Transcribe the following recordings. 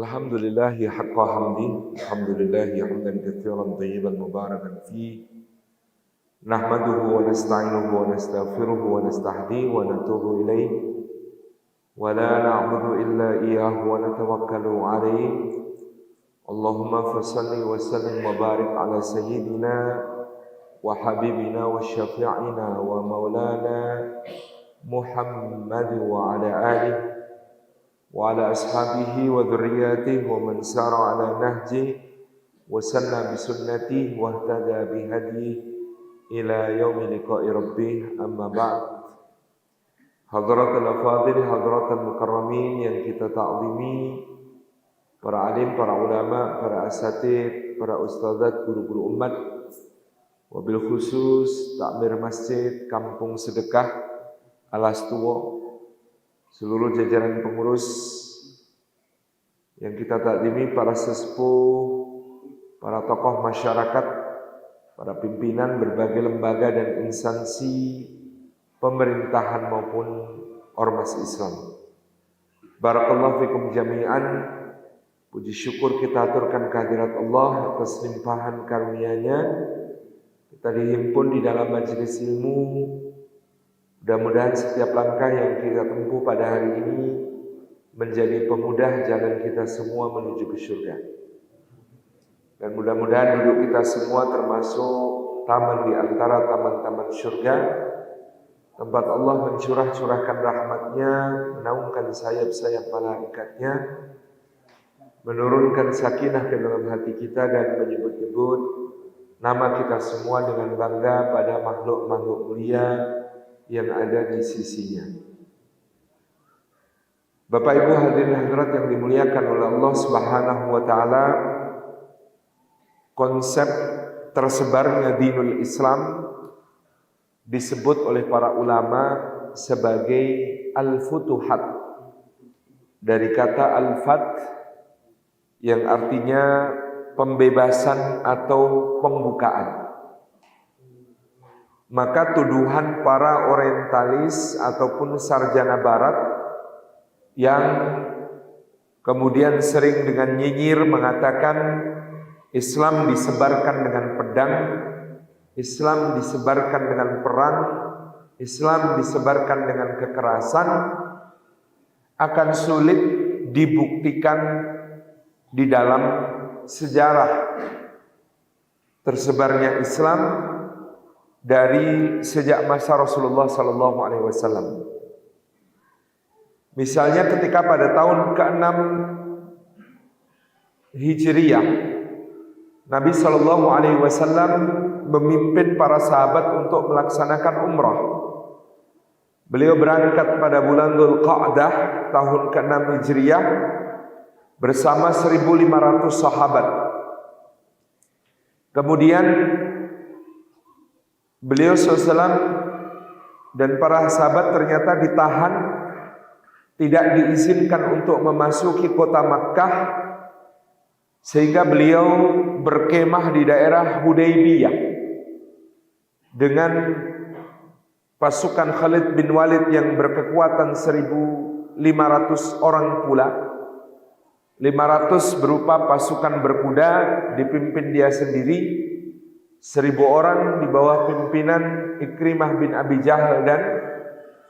Alhamdulillahi haqqa hamdi, alhamdulillahi hamdan katsiran tayyiban mubarakan fi. Nahmaduhu wa nasta'inuhu wa nastaghfiruhu wa nastahdihi wa natubu ilaih. Wa la na'budu illa iyyahu wa natawakkalu alaih. Allahumma fassalli wa sallim wa barik ala sayyidina wa habibina wa syafi'ina wa maulana Muhammad wa ala alihi wa ala ashabihi wa dhurriyyatihi wa man sara ala nahjihi wa sanna bi sunnatihi wa ihtada bi hadihi ila yaumi liqa'i rabbih, amma ba'd. Hadratul afadhil, hadratul mukarramin yang kita ta'zimi, para alim, para ulama, para asatidz, para ustadzat, guru-guru umat, wabil khusus takmir masjid Kampung Sedekah Alastuwo, seluruh jajaran pengurus yang kita takdimi, para sesepuh, para tokoh masyarakat, para pimpinan berbagai lembaga dan instansi pemerintahan maupun ormas Islam. Barakallahu fikum jami'an. Puji syukur kita aturkan kehadirat Allah atas limpahan karunia-Nya. Kita dihimpun di dalam majelis ilmu. Mudah-mudahan setiap langkah yang kita tempuh pada hari ini menjadi pemudah jalan kita semua menuju ke surga. Dan mudah-mudahan hidup kita semua termasuk taman di antara taman-taman surga, tempat Allah mencurahkan rahmat-Nya, menaungkan sayap-sayap malaikatnya, menurunkan sakinah ke dalam hati kita dan menyebut-nyebut nama kita semua dengan bangga pada makhluk-makhluk mulia yang ada di sisinya. Bapak Ibu hadirin hadirat yang dimuliakan oleh Allah Subhanahu wa taala, konsep tersebarnya dinul Islam disebut oleh para ulama sebagai al-futuhat, dari kata al-fath yang artinya pembebasan atau pembukaan. Maka tuduhan para orientalis ataupun sarjana barat yang kemudian sering dengan nyinyir mengatakan Islam disebarkan dengan pedang, Islam disebarkan dengan perang, Islam disebarkan dengan kekerasan, akan sulit dibuktikan di dalam sejarah tersebarnya Islam dari sejak masa Rasulullah SAW. Misalnya ketika pada tahun ke-6 Hijriyah, Nabi SAW memimpin para sahabat untuk melaksanakan umrah. Beliau berangkat pada bulan Dzulqa'dah tahun ke-6 Hijriyah bersama 1.500 sahabat. Kemudian beliau SAW dan para sahabat ternyata ditahan, tidak diizinkan untuk memasuki kota Makkah, sehingga beliau berkemah di daerah Hudaybiyah dengan pasukan Khalid bin Walid yang berkekuatan 1.500 orang pula. 500 berupa pasukan berkuda dipimpin dia sendiri, 1.000 orang di bawah pimpinan Ikrimah bin Abi Jahal dan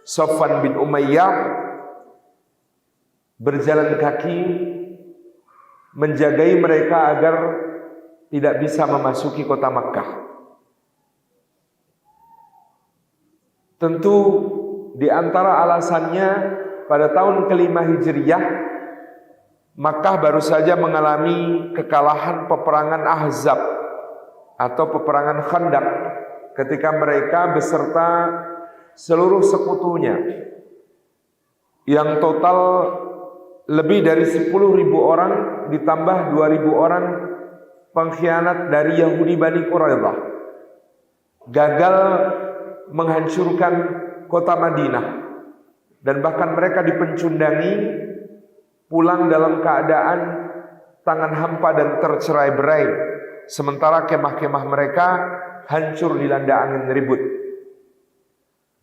Safwan bin Umayyah berjalan kaki menjagai mereka agar tidak bisa memasuki kota Makkah. Tentu di antara alasannya pada tahun ke-5 Hijriyah Makkah baru saja mengalami kekalahan peperangan Ahzab atau peperangan Khandaq ketika mereka beserta seluruh sekutunya yang total lebih dari 10.000 orang ditambah 2.000 orang pengkhianat dari Yahudi Bani Quraidah gagal menghancurkan kota Madinah, dan bahkan mereka dipencundangi pulang dalam keadaan tangan hampa dan tercerai-berai, sementara kemah-kemah mereka hancur dilanda angin ribut.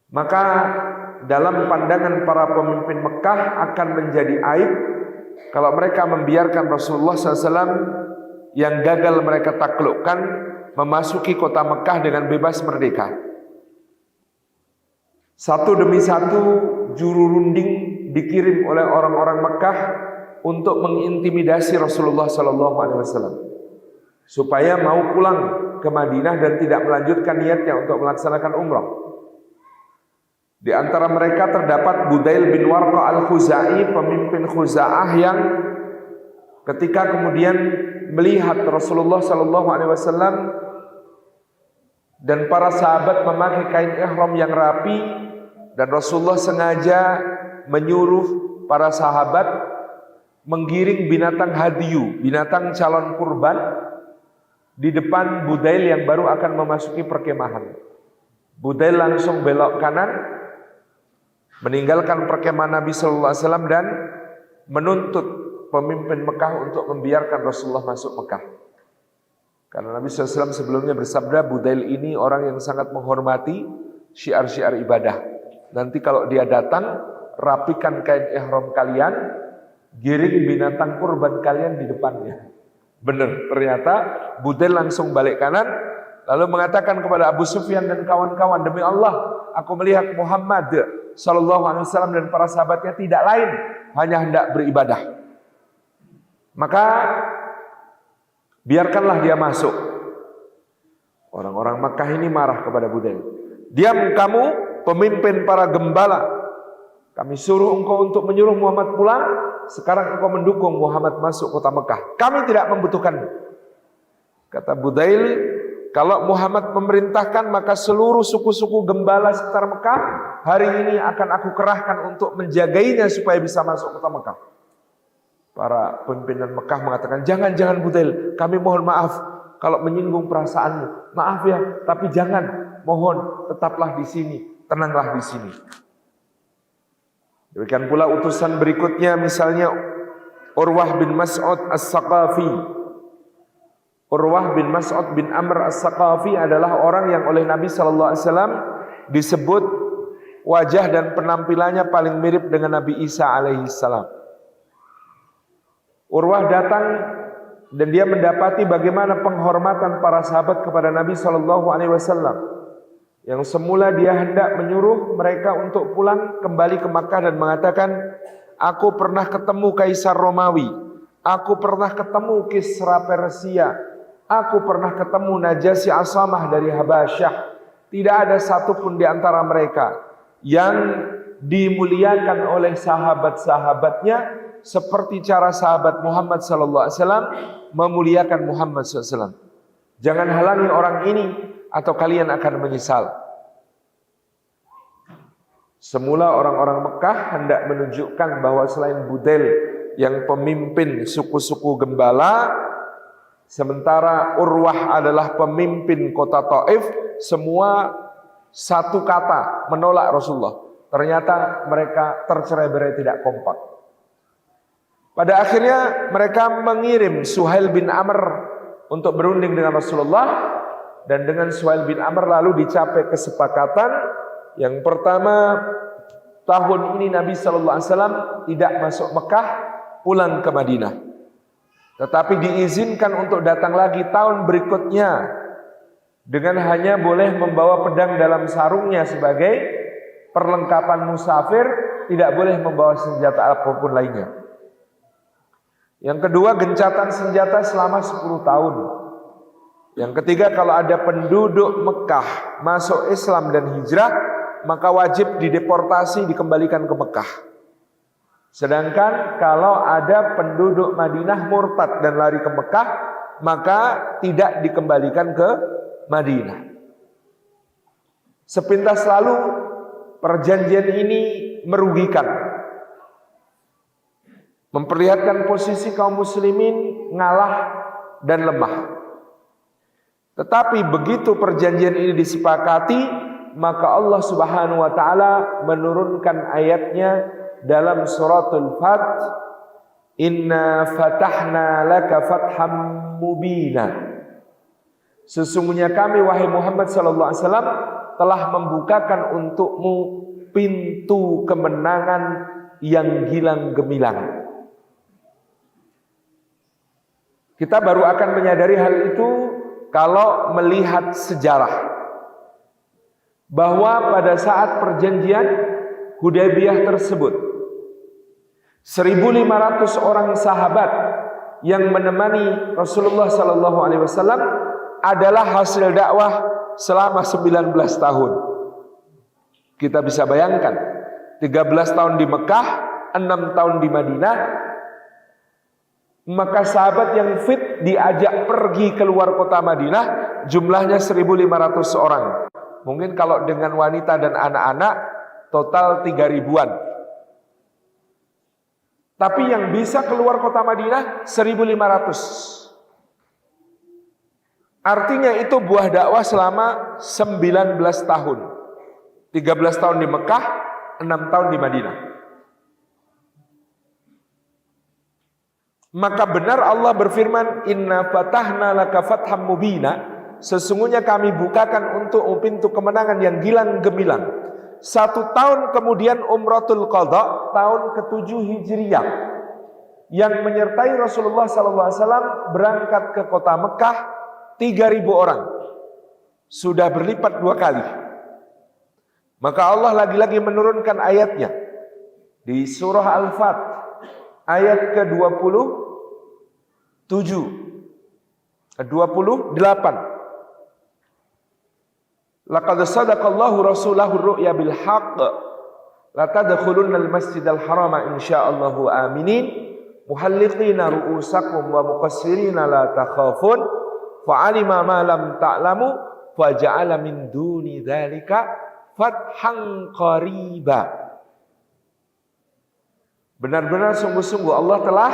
Maka dalam pandangan para pemimpin Mekah akan menjadi aib kalau mereka membiarkan Rasulullah SAW yang gagal mereka taklukkan memasuki kota Mekah dengan bebas merdeka. Satu demi satu juru runding dikirim oleh orang-orang Mekah untuk mengintimidasi Rasulullah SAW supaya mau pulang ke Madinah dan tidak melanjutkan niatnya untuk melaksanakan umrah. Di antara mereka terdapat Budail bin Warqa al-Khuzai, pemimpin Khuza'ah yang ketika kemudian melihat Rasulullah SAW dan para sahabat memakai kain ihram yang rapi, dan Rasulullah sengaja menyuruh para sahabat menggiring binatang hadiyu, binatang calon kurban di depan Budail yang baru akan memasuki perkemahan. Budail langsung belok kanan, meninggalkan perkemahan Nabi Sallallahu Alaihi Wasallam dan menuntut pemimpin Mekah untuk membiarkan Rasulullah masuk Mekah. Karena Nabi SAW sebelumnya bersabda, Budail ini orang yang sangat menghormati syiar-syiar ibadah. Nanti kalau dia datang, rapikan kain ihram kalian, giring binatang kurban kalian di depannya. Benar, ternyata Budail langsung balik kanan, lalu mengatakan kepada Abu Sufyan dan kawan-kawan, demi Allah, aku melihat Muhammad Sallallahu Alaihi Wasallam dan para sahabatnya tidak lain, hanya hendak beribadah. Maka biarkanlah dia masuk. Orang-orang Makkah ini marah kepada Budail. Diam kamu, pemimpin para gembala. Kami suruh engkau untuk menyuruh Muhammad pulang, sekarang engkau mendukung Muhammad masuk kota Mekah. Kami tidak membutuhkanmu. Kata Budail, kalau Muhammad memerintahkan, maka seluruh suku-suku gembala sekitar Mekah hari ini akan aku kerahkan untuk menjagainya supaya bisa masuk kota Mekah. Para pimpinan Mekah mengatakan, jangan Budail, kami mohon maaf kalau menyinggung perasaanmu. Maaf ya, tapi jangan, mohon tetaplah di sini, tenanglah di sini. Demikian pula utusan berikutnya, misalnya Urwah bin Mas'ud As-Saqafi. Urwah bin Mas'ud bin Amr As-Saqafi adalah orang yang oleh Nabi SAW disebut wajah dan penampilannya paling mirip dengan Nabi Isa alaihissalam. Urwah datang dan dia mendapati bagaimana penghormatan para sahabat kepada Nabi SAW. Yang semula dia hendak menyuruh mereka untuk pulang kembali ke Makkah dan mengatakan, aku pernah ketemu Kaisar Romawi, aku pernah ketemu Kisra Persia, aku pernah ketemu Najasyi Asamah dari Habasyah. Tidak ada satupun di antara mereka yang dimuliakan oleh sahabat-sahabatnya seperti cara sahabat Muhammad SAW memuliakan Muhammad SAW. Jangan halangi orang ini atau kalian akan menyesal. Semula orang-orang Mekah hendak menunjukkan bahwa selain Budail yang pemimpin suku-suku gembala, sementara Urwah adalah pemimpin kota Taif, semua satu kata menolak Rasulullah. Ternyata mereka tercerai-berai tidak kompak. Pada akhirnya mereka mengirim Suhail bin Amr untuk berunding dengan Rasulullah. Dan dengan Suhail bin Amr lalu dicapai kesepakatan. Yang pertama, tahun ini Nabi SAW tidak masuk Mekah, pulang ke Madinah. Tetapi diizinkan untuk datang lagi tahun berikutnya dengan hanya boleh membawa pedang dalam sarungnya sebagai perlengkapan musafir, tidak boleh membawa senjata apapun lainnya. Yang kedua, gencatan senjata selama 10 tahun. Yang ketiga, kalau ada penduduk Mekah masuk Islam dan hijrah, maka wajib dideportasi, dikembalikan ke Mekah. Sedangkan kalau ada penduduk Madinah murtad dan lari ke Mekah, maka tidak dikembalikan ke Madinah. Sepintas lalu perjanjian ini merugikan, memperlihatkan posisi kaum muslimin ngalah dan lemah. Tetapi begitu perjanjian ini disepakati, maka Allah Subhanahu wa taala menurunkan ayatnya dalam suratul Fath, Inna fatahna laka fatham mubina. Sesungguhnya kami wahai Muhammad sallallahu alaihi wasallam telah membukakan untukmu pintu kemenangan yang gilang gemilang. Kita baru akan menyadari hal itu kalau melihat sejarah. Bahwa pada saat perjanjian Hudaybiyah tersebut 1.500 orang sahabat yang menemani Rasulullah SAW adalah hasil dakwah selama 19 tahun. Kita bisa bayangkan 13 tahun di Mekah, 6 tahun di Madinah. Maka sahabat yang fit diajak pergi keluar kota Madinah jumlahnya 1.500 orang. Mungkin kalau dengan wanita dan anak-anak total 3.000-an. Tapi yang bisa keluar kota Madinah 1.500. Artinya itu buah dakwah selama 19 tahun. 13 tahun di Mekah, 6 tahun di Madinah. Maka benar Allah berfirman, "Inna fatahna laka fatham mubina." Sesungguhnya kami bukakan untukmu pintu kemenangan yang gilang gemilang. 1 tahun kemudian Umratul Qadha tahun ke-7 Hijriyah yang menyertai Rasulullah SAW berangkat ke kota Mekah 3.000 orang. Sudah berlipat 2 kali. Maka Allah lagi-lagi menurunkan ayatnya di surah Al-Fat ayat ke-28. Laqad sadaqallahu rasulahu ru'ya bil haqq la tadkhulunnal masjidal harama insyaallahu aminin muhalliqina ru'usakum wa muqassirina la takhafun fa'alima ma lam ta'lamu faja'ala min duni dzalika fathan qariba. Benar-benar sungguh-sungguh Allah telah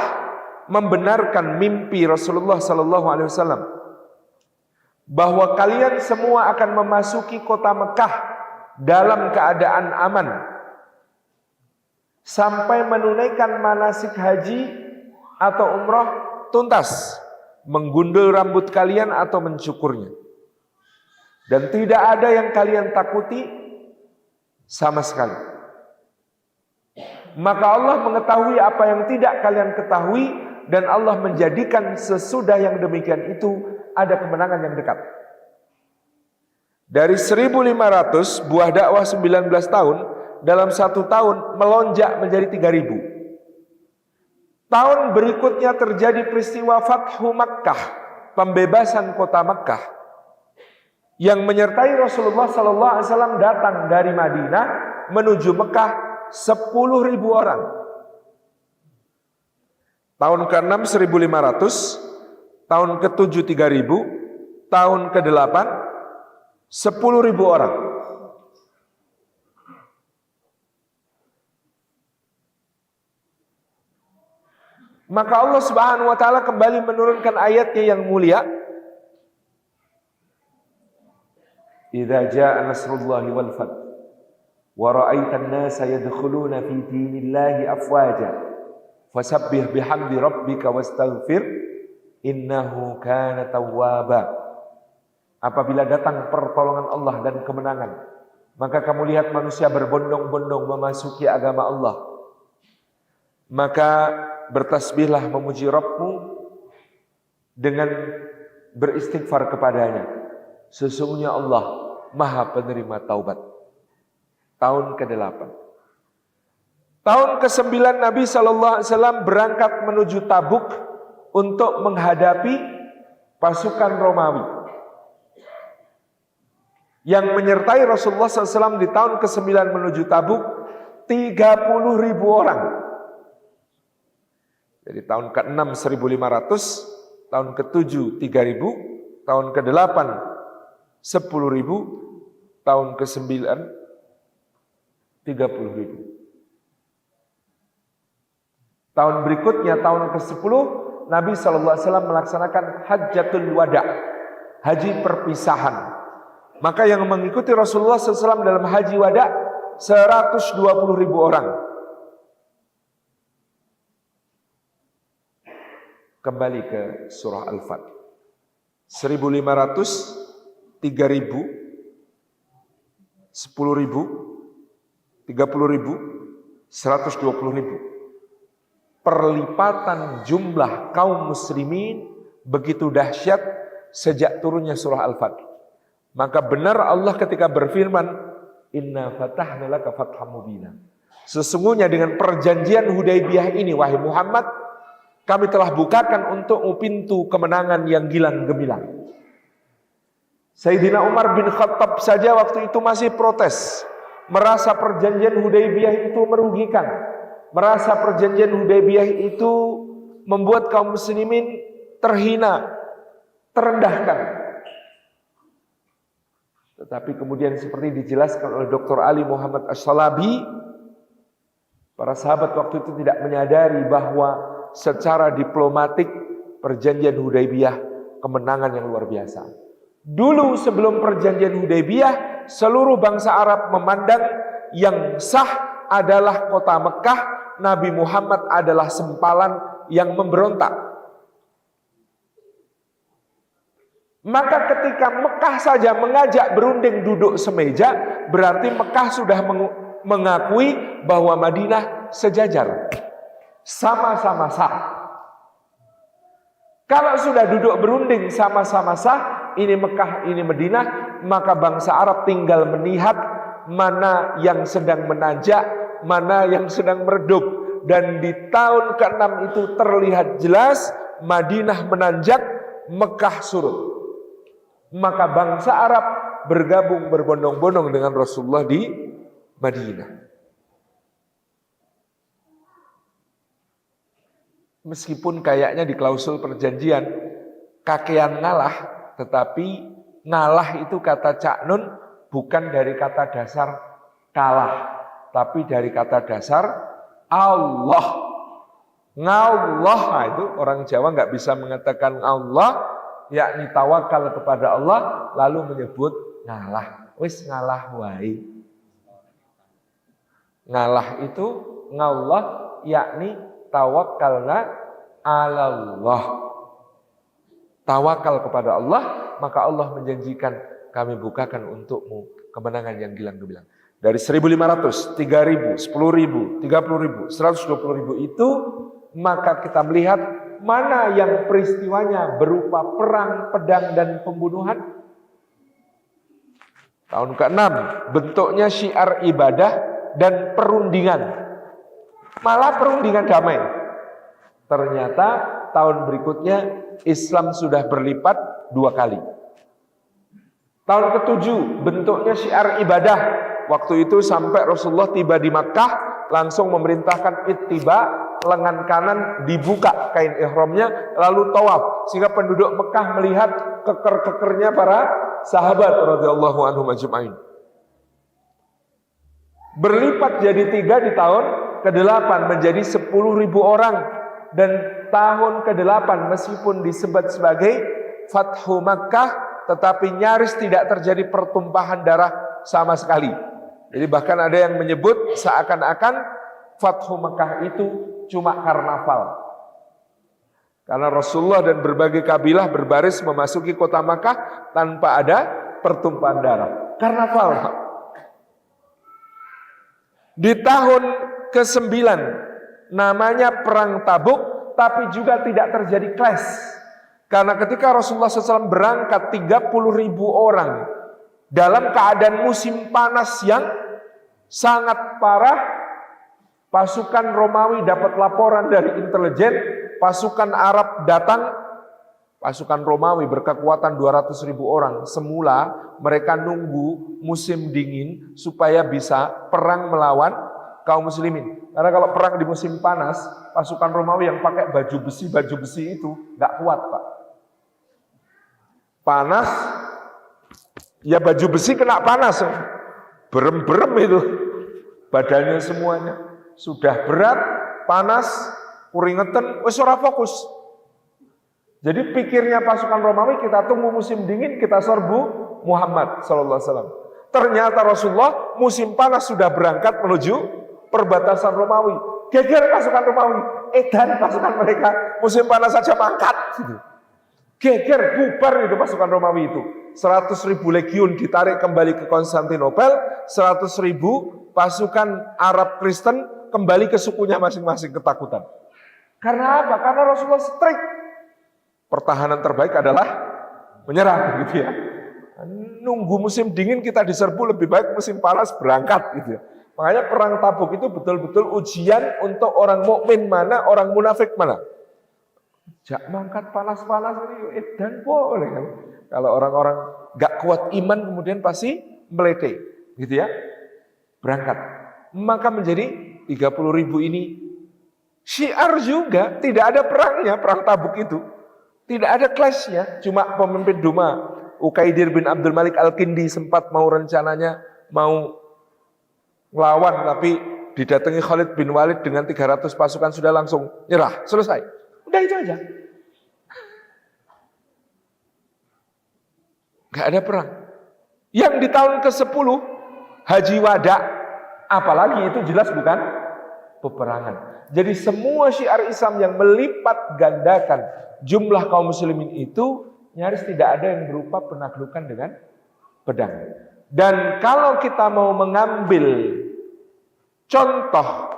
membenarkan mimpi Rasulullah sallallahu alaihi wasallam bahwa kalian semua akan memasuki kota Mekah dalam keadaan aman sampai menunaikan manasik haji atau umrah tuntas, menggundul rambut kalian atau mencukurnya, dan tidak ada yang kalian takuti sama sekali. Maka Allah mengetahui apa yang tidak kalian ketahui, dan Allah menjadikan sesudah yang demikian itu ada kemenangan yang dekat. Dari 1.500 buah dakwah 19 tahun, dalam 1 tahun melonjak menjadi 3.000. Tahun berikutnya terjadi peristiwa Fathu Makkah, pembebasan kota Makkah, yang menyertai Rasulullah SAW datang dari Madinah menuju Mekah 10.000 orang. Tahun ke-6 1.500, tahun ke-7 3.000, tahun ke-8 10.000 orang. Maka Allah Subhanahu wa taala kembali menurunkan ayatnya yang mulia. Idza jaa nasrullahi wal fath wa ra'aitan nasa yadkhuluna fi dinillahi afwaja fasabbih bihamdi rabbika wastaghfir innahu kana tawwaba. Apabila datang pertolongan Allah dan kemenangan, maka kamu lihat manusia berbondong-bondong memasuki agama Allah. Maka bertasbihlah memuji Rabbmu dengan beristighfar kepadanya. Sesungguhnya Allah Maha penerima taubat. Tahun ke-8. Tahun ke-9 Nabi SAW berangkat menuju Tabuk untuk menghadapi pasukan Romawi yang menyertai Rasulullah SAW di tahun ke-9 menuju Tabuk 30.000 orang. Jadi tahun ke-6 1.500, tahun ke-7 3.000, tahun ke-8 10.000, tahun ke-9 30.000. Tahun berikutnya tahun ke-10 Nabi SAW melaksanakan Hajjatul Wada, haji perpisahan. Maka yang mengikuti Rasulullah SAW dalam haji wada 120.000 orang. Kembali ke surah Al-Fat. 1.500, 3.000, 10.000, 30.000, 120.000. Perlipatan jumlah kaum muslimin begitu dahsyat sejak turunnya surah Al-Fath. Maka benar Allah ketika berfirman, inna fatahna laka fatham mubina. Sesungguhnya dengan perjanjian Hudaybiyah ini, wahai Muhammad, kami telah bukakan untukmu pintu kemenangan yang gilang gemilang. Sayyidina Umar bin Khattab saja waktu itu masih protes, merasa perjanjian Hudaybiyah itu merugikan, merasa perjanjian Hudaybiyah itu membuat kaum muslimin terhina, terendahkan. Tetapi kemudian seperti dijelaskan oleh Dr. Ali Muhammad As-Salabi, para sahabat waktu itu tidak menyadari bahwa secara diplomatik perjanjian Hudaybiyah kemenangan yang luar biasa. Dulu sebelum perjanjian Hudaybiyah, seluruh bangsa Arab memandang yang sah adalah kota Mekah, Nabi Muhammad adalah sempalan yang memberontak. Maka ketika Mekah saja mengajak berunding duduk semeja, berarti Mekah sudah mengakui bahwa Madinah sejajar, sama-sama sah. Kalau sudah duduk berunding sama-sama sah, ini Mekah, ini Madinah, maka bangsa Arab tinggal melihat mana yang sedang menanjak, mana yang sedang meredup. Dan di tahun ke-6 itu terlihat jelas Madinah menanjak, Mekah surut. Maka bangsa Arab bergabung berbondong-bondong dengan Rasulullah di Madinah. Meskipun kayaknya di klausul perjanjian kakean ngalah, tetapi ngalah itu kata Cak Nun bukan dari kata dasar kalah, tapi dari kata dasar Allah. Ngallah, nah itu orang Jawa nggak bisa mengatakan Allah, yakni tawakal kepada Allah, lalu menyebut ngalah. Wis ngalah wae. Ngalah itu ngallah, yakni tawakkalna ala Allah. Tawakal kepada Allah, maka Allah menjanjikan kami bukakan untukmu kemenangan yang gilang gemilang. Dari 1.500, 3.000, 10.000, 30.000, 120.000 itu, maka kita melihat mana yang peristiwanya berupa perang, pedang, dan pembunuhan. Tahun ke-6 bentuknya syiar ibadah dan perundingan. Malah perundingan damai. Ternyata tahun berikutnya Islam sudah berlipat 2 kali. Tahun ke-7 bentuknya syiar ibadah. Waktu itu sampai Rasulullah tiba di Makkah, langsung memerintahkan ittiba, lengan kanan dibuka kain ihramnya, lalu tawaf, sehingga penduduk Mekah melihat keker-kekernya para sahabat radhiyallahu anhum ajma'in. Berlipat jadi 3 di tahun ke-8 menjadi 10.000 orang, dan tahun ke-8 meskipun disebut sebagai Fathu Makkah, tetapi nyaris tidak terjadi pertumpahan darah sama sekali. Jadi bahkan ada yang menyebut seakan-akan Fathu Makkah itu cuma karnaval. Karena Rasulullah dan berbagai kabilah berbaris memasuki kota Makkah tanpa ada pertumpahan darah. Karnaval. Di tahun ke-9 namanya Perang Tabuk, tapi juga tidak terjadi clash. Karena ketika Rasulullah SAW berangkat 30.000 orang dalam keadaan musim panas yang sangat parah, pasukan Romawi dapat laporan dari intelijen, pasukan Arab datang, pasukan Romawi berkekuatan 200.000 orang. Semula mereka nunggu musim dingin supaya bisa perang melawan kaum muslimin. Karena kalau perang di musim panas, pasukan Romawi yang pakai baju besi itu nggak kuat, Pak. Panas, ya baju besi kena panas, berem-berem itu badannya semuanya. Sudah berat, panas, kuringetan, wis ora fokus. Jadi pikirnya pasukan Romawi, kita tunggu musim dingin, kita serbu Muhammad sallallahu alaihi wasallam. Ternyata Rasulullah musim panas sudah berangkat menuju perbatasan Romawi. Geger pasukan Romawi, edan pasukan mereka, musim panas saja mangkat. Geger, bubar itu pasukan Romawi itu. 100.000 legiun ditarik kembali ke Konstantinopel, 100.000 pasukan Arab Kristen kembali ke sukunya masing-masing ketakutan. Karena apa? Karena Rasulullah strict. pertahanan terbaik adalah menyerang gitu ya. Nunggu musim dingin kita diserbu, lebih baik musim panas berangkat gitu ya. Makanya perang Tabuk itu betul-betul ujian untuk orang mukmin mana, orang munafik mana. Jak mangkat panas-panas ini edan boleh kan. Kalau orang-orang gak kuat iman kemudian pasti melete gitu ya. Berangkat. Maka menjadi 30.000 ini syiar juga, tidak ada perangnya, perang Tabuk itu. Tidak ada clash-nya, cuma pemimpin Duma Ukaidir bin Abdul Malik Al-Kindi sempat mau rencananya mau melawan, tapi didatangi Khalid bin Walid dengan 300 pasukan sudah langsung nyerah, selesai. Udah itu aja. Gak ada perang. Yang di tahun ke-10 Haji Wada, apalagi itu jelas bukan peperangan. Jadi semua syiar Islam yang melipat gandakan jumlah kaum muslimin itu nyaris tidak ada yang berupa penaklukan dengan pedang. Dan kalau kita mau mengambil contoh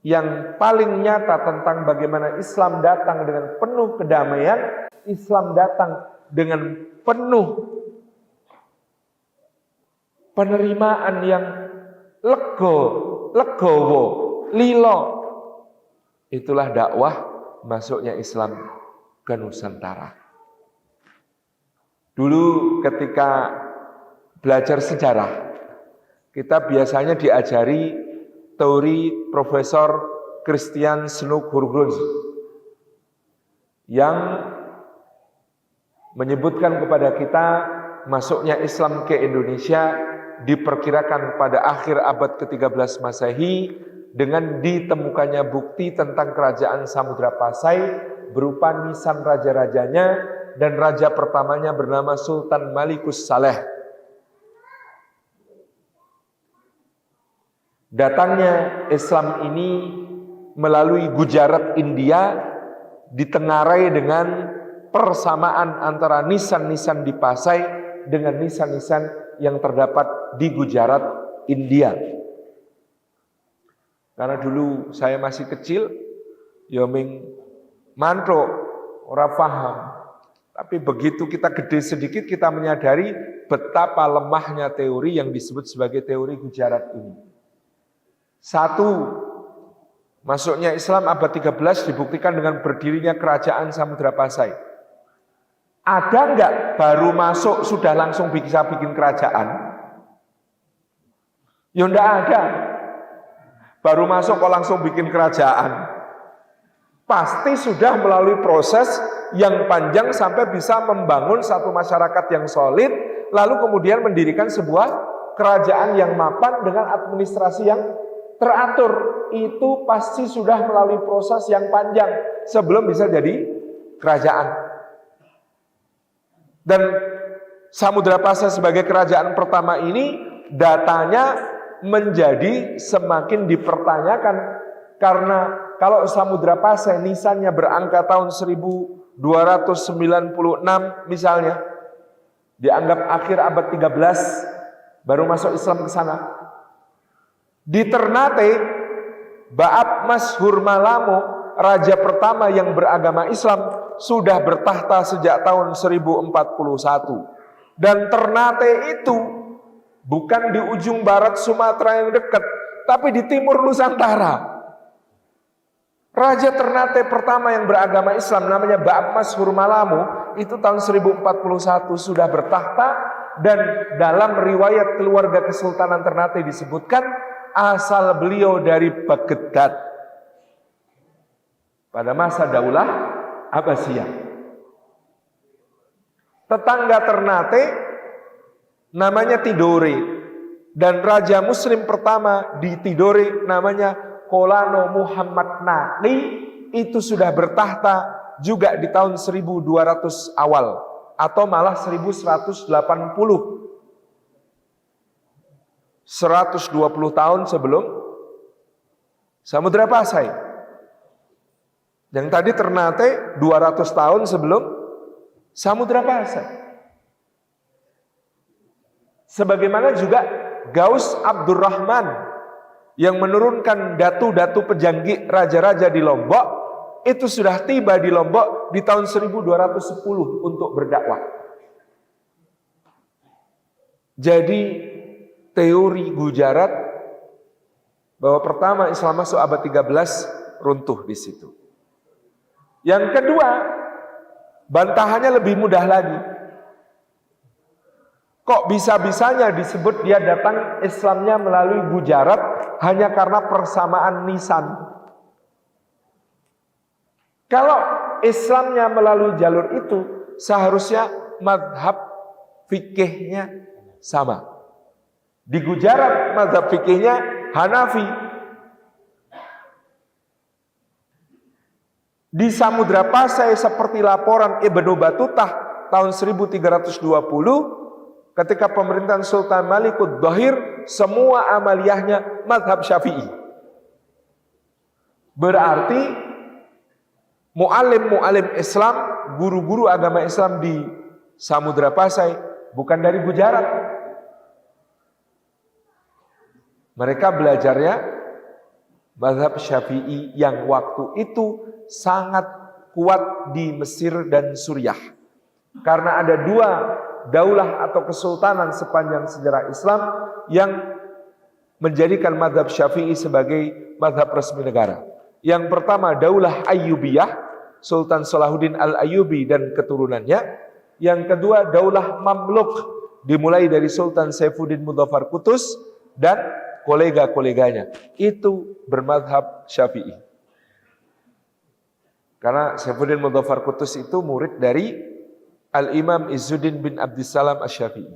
yang paling nyata tentang bagaimana Islam datang dengan penuh kedamaian, Islam datang dengan penuh penerimaan yang legowo, lilo. Itulah dakwah masuknya Islam ke Nusantara. Dulu ketika belajar sejarah, kita biasanya diajari teori Profesor Christian Snoek Hurgronje yang menyebutkan kepada kita masuknya Islam ke Indonesia diperkirakan pada akhir abad ke-13 Masehi dengan ditemukannya bukti tentang kerajaan Samudra Pasai berupa nisan raja-rajanya, dan raja pertamanya bernama Sultan Malikus Saleh. Datangnya Islam ini melalui Gujarat, India, ditengarai dengan persamaan antara nisan-nisan di Pasai dengan nisan-nisan yang terdapat di Gujarat, India. Karena dulu saya masih kecil, yoming mantro, ora paham. Tapi begitu kita gede sedikit, kita menyadari betapa lemahnya teori yang disebut sebagai teori Gujarat ini. Satu, masuknya Islam abad 13 dibuktikan dengan berdirinya kerajaan Samudra Pasai. Ada enggak baru masuk sudah langsung bisa bikin kerajaan? Ya enggak ada. Baru masuk kok langsung bikin kerajaan. Pasti sudah melalui proses yang panjang sampai bisa membangun satu masyarakat yang solid, lalu kemudian mendirikan sebuah kerajaan yang mapan dengan administrasi yang teratur. Itu pasti sudah melalui proses yang panjang sebelum bisa jadi kerajaan. Dan Samudra Pasai sebagai kerajaan pertama ini datanya menjadi semakin dipertanyakan, karena kalau Samudra Pasai nisannya berangka tahun 1296 misalnya, dianggap akhir abad 13 baru masuk Islam ke sana. Di Ternate, Ba'ab Mas Hurmalamo, raja pertama yang beragama Islam, sudah bertahta sejak tahun 1041. Dan Ternate itu bukan di ujung barat Sumatera yang dekat, tapi di timur Nusantara. Raja Ternate pertama yang beragama Islam namanya Ba'ab Mas Hurmalamo, itu tahun 1041 sudah bertahta, dan dalam riwayat keluarga Kesultanan Ternate disebutkan asal beliau dari Baghdad pada masa Daulah Abbasiyah. Tetangga Ternate namanya Tidore, dan raja muslim pertama di Tidore namanya Kolano Muhammad Naqi, itu sudah bertahta juga di tahun 1200 awal atau malah 1180. 120 tahun sebelum Samudra Pasai. Yang tadi Ternate 200 tahun sebelum Samudra Pasai. Sebagaimana juga Gaus Abdurrahman yang menurunkan datu-datu pejanggih raja-raja di Lombok, itu sudah tiba di Lombok di tahun 1210 untuk berdakwah. Jadi teori Gujarat bahwa pertama Islam masuk abad 13 runtuh di situ. Yang kedua, bantahannya lebih mudah lagi. Kok bisa-bisanya disebut dia datang Islamnya melalui Gujarat hanya karena persamaan lisan? Kalau Islamnya melalui jalur itu, seharusnya mazhab fikihnya sama. Di Gujarat mazhab fikihnya Hanafi. Di Samudra Pasai seperti laporan Ibnu Batutah tahun 1320, ketika pemerintahan Sultan Malikud Dhahir, semua amaliyahnya mazhab Syafi'i. Berarti mu'alim Islam, guru-guru agama Islam di Samudra Pasai bukan dari Gujarat. Mereka belajarnya mazhab Syafi'i yang waktu itu sangat kuat di Mesir dan Suriah. Karena ada dua daulah atau kesultanan sepanjang sejarah Islam yang menjadikan mazhab Syafi'i sebagai mazhab resmi negara. Yang pertama Daulah Ayyubiyah, Sultan Salahuddin Al-Ayyubi dan keturunannya. Yang kedua Daulah Mamluk, dimulai dari Sultan Saifuddin Mudzaffar Qutus dan kolega-koleganya. Itu bermadhab Syafi'i. Karena Saifuddin Mudzaffar Qutus itu murid dari Al-Imam Izzuddin bin Abdissalam Asy-Syafi'i,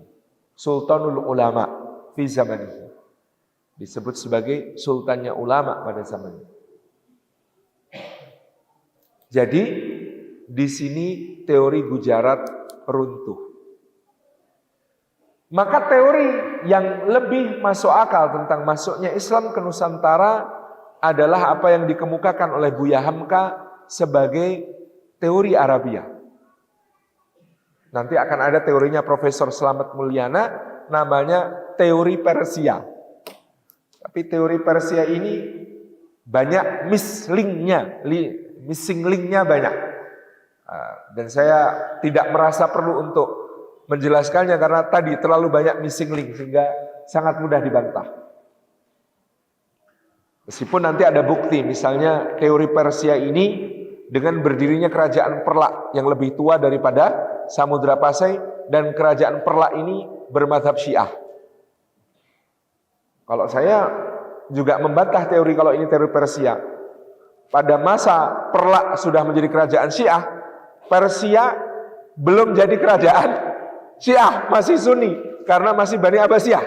Sultanul Ulama fi zamanihi. Disebut sebagai sultannya ulama pada zamannya. Jadi di sini teori Gujarat runtuh. Maka teori yang lebih masuk akal tentang masuknya Islam ke Nusantara adalah apa yang dikemukakan oleh Buya Hamka sebagai teori Arabia. Nanti akan ada teorinya Profesor Slamet Mulyana, namanya teori Persia. Tapi teori Persia ini banyak missing linknya banyak. Dan saya tidak merasa perlu untuk menjelaskannya karena tadi terlalu banyak missing link sehingga sangat mudah dibantah. Meskipun nanti ada bukti, misalnya teori Persia ini dengan berdirinya kerajaan Perlak yang lebih tua daripada Samudra Pasai, dan kerajaan Perlak ini bermadzhab Syiah. Kalau saya juga membantah teori kalau ini teori Persia. Pada masa Perlak sudah menjadi kerajaan Syiah, Persia belum jadi kerajaan Syiah, masih Sunni karena masih Bani Abbasiyah.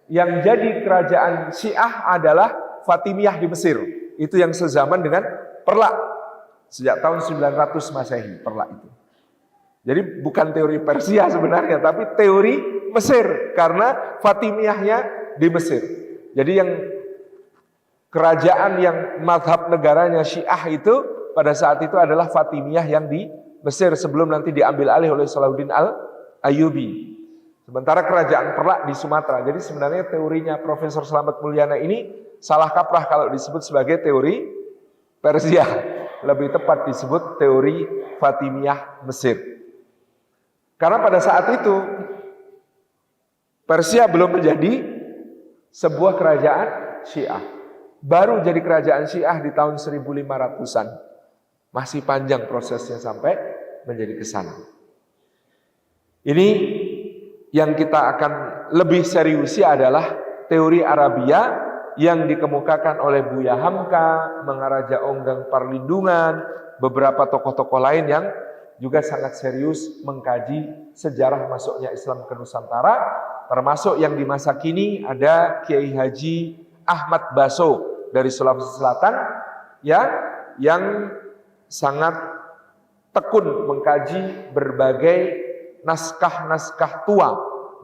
Yang jadi kerajaan Syiah adalah Fatimiyah di Mesir. Itu yang sezaman dengan Perlak sejak tahun 900 Masehi, Perlak itu. Jadi bukan teori Persia sebenarnya, tapi teori Mesir karena Fatimiyahnya di Mesir. Jadi yang kerajaan yang mazhab negaranya Syiah itu pada saat itu adalah Fatimiyah yang di Mesir sebelum nanti diambil alih oleh Salahuddin Al-Ayyubi. Sementara kerajaan Perlak di Sumatera. Jadi sebenarnya teorinya Profesor Slamet Mulyana ini salah kaprah kalau disebut sebagai teori Persia. Lebih tepat disebut teori Fatimiyah Mesir. Karena pada saat itu Persia belum menjadi sebuah kerajaan Syiah. Baru jadi kerajaan Syiah di tahun 1500-an. Masih panjang prosesnya sampai menjadi ke sana. Ini yang kita akan lebih seriusi adalah teori Arabia yang dikemukakan oleh Buya Hamka, Mangaraja Onggang Parlindungan, beberapa tokoh-tokoh lain yang juga sangat serius mengkaji sejarah masuknya Islam ke Nusantara, termasuk yang di masa kini ada Kiai Haji Ahmad Baso dari Sulawesi Selatan ya, yang sangat tekun mengkaji berbagai naskah-naskah tua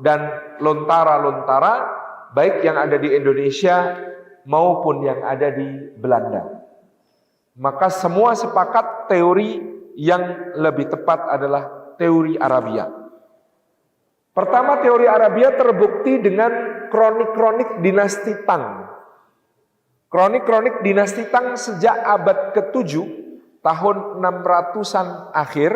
dan lontara-lontara baik yang ada di Indonesia maupun yang ada di Belanda. Maka semua sepakat teori yang lebih tepat adalah teori Arabia. Pertama, teori Arabia terbukti dengan kronik-kronik dinasti Tang. Kronik-kronik dinasti Tang sejak abad ke-7 tahun 600-an akhir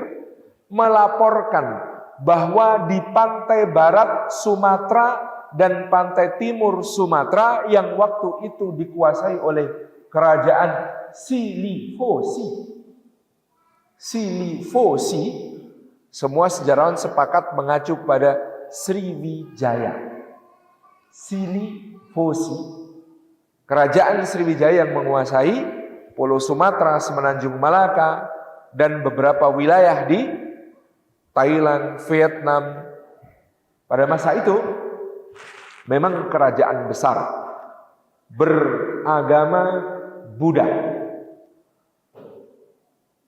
melaporkan bahwa di pantai barat Sumatera dan pantai timur Sumatera yang waktu itu dikuasai oleh kerajaan Silifosi, semua sejarawan sepakat mengacu pada Sriwijaya. Silifosi, kerajaan Sriwijaya yang menguasai Pulau Sumatera, Semenanjung Malaka, dan beberapa wilayah di Thailand, Vietnam. Pada masa itu memang kerajaan besar beragama Buddha.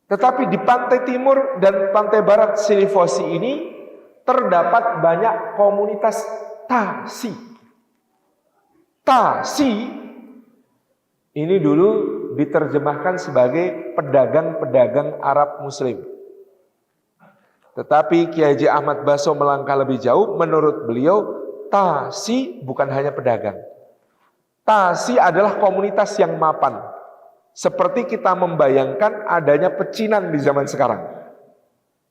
Tetapi di pantai timur dan pantai barat Silifosi ini terdapat banyak komunitas Tasi. Tasi ini dulu diterjemahkan sebagai pedagang-pedagang Arab Muslim. Tetapi Kiai Haji Ahmad Baso melangkah lebih jauh. Menurut beliau, Tasi bukan hanya pedagang. Tasi adalah komunitas yang mapan. Seperti kita membayangkan adanya pecinan di zaman sekarang.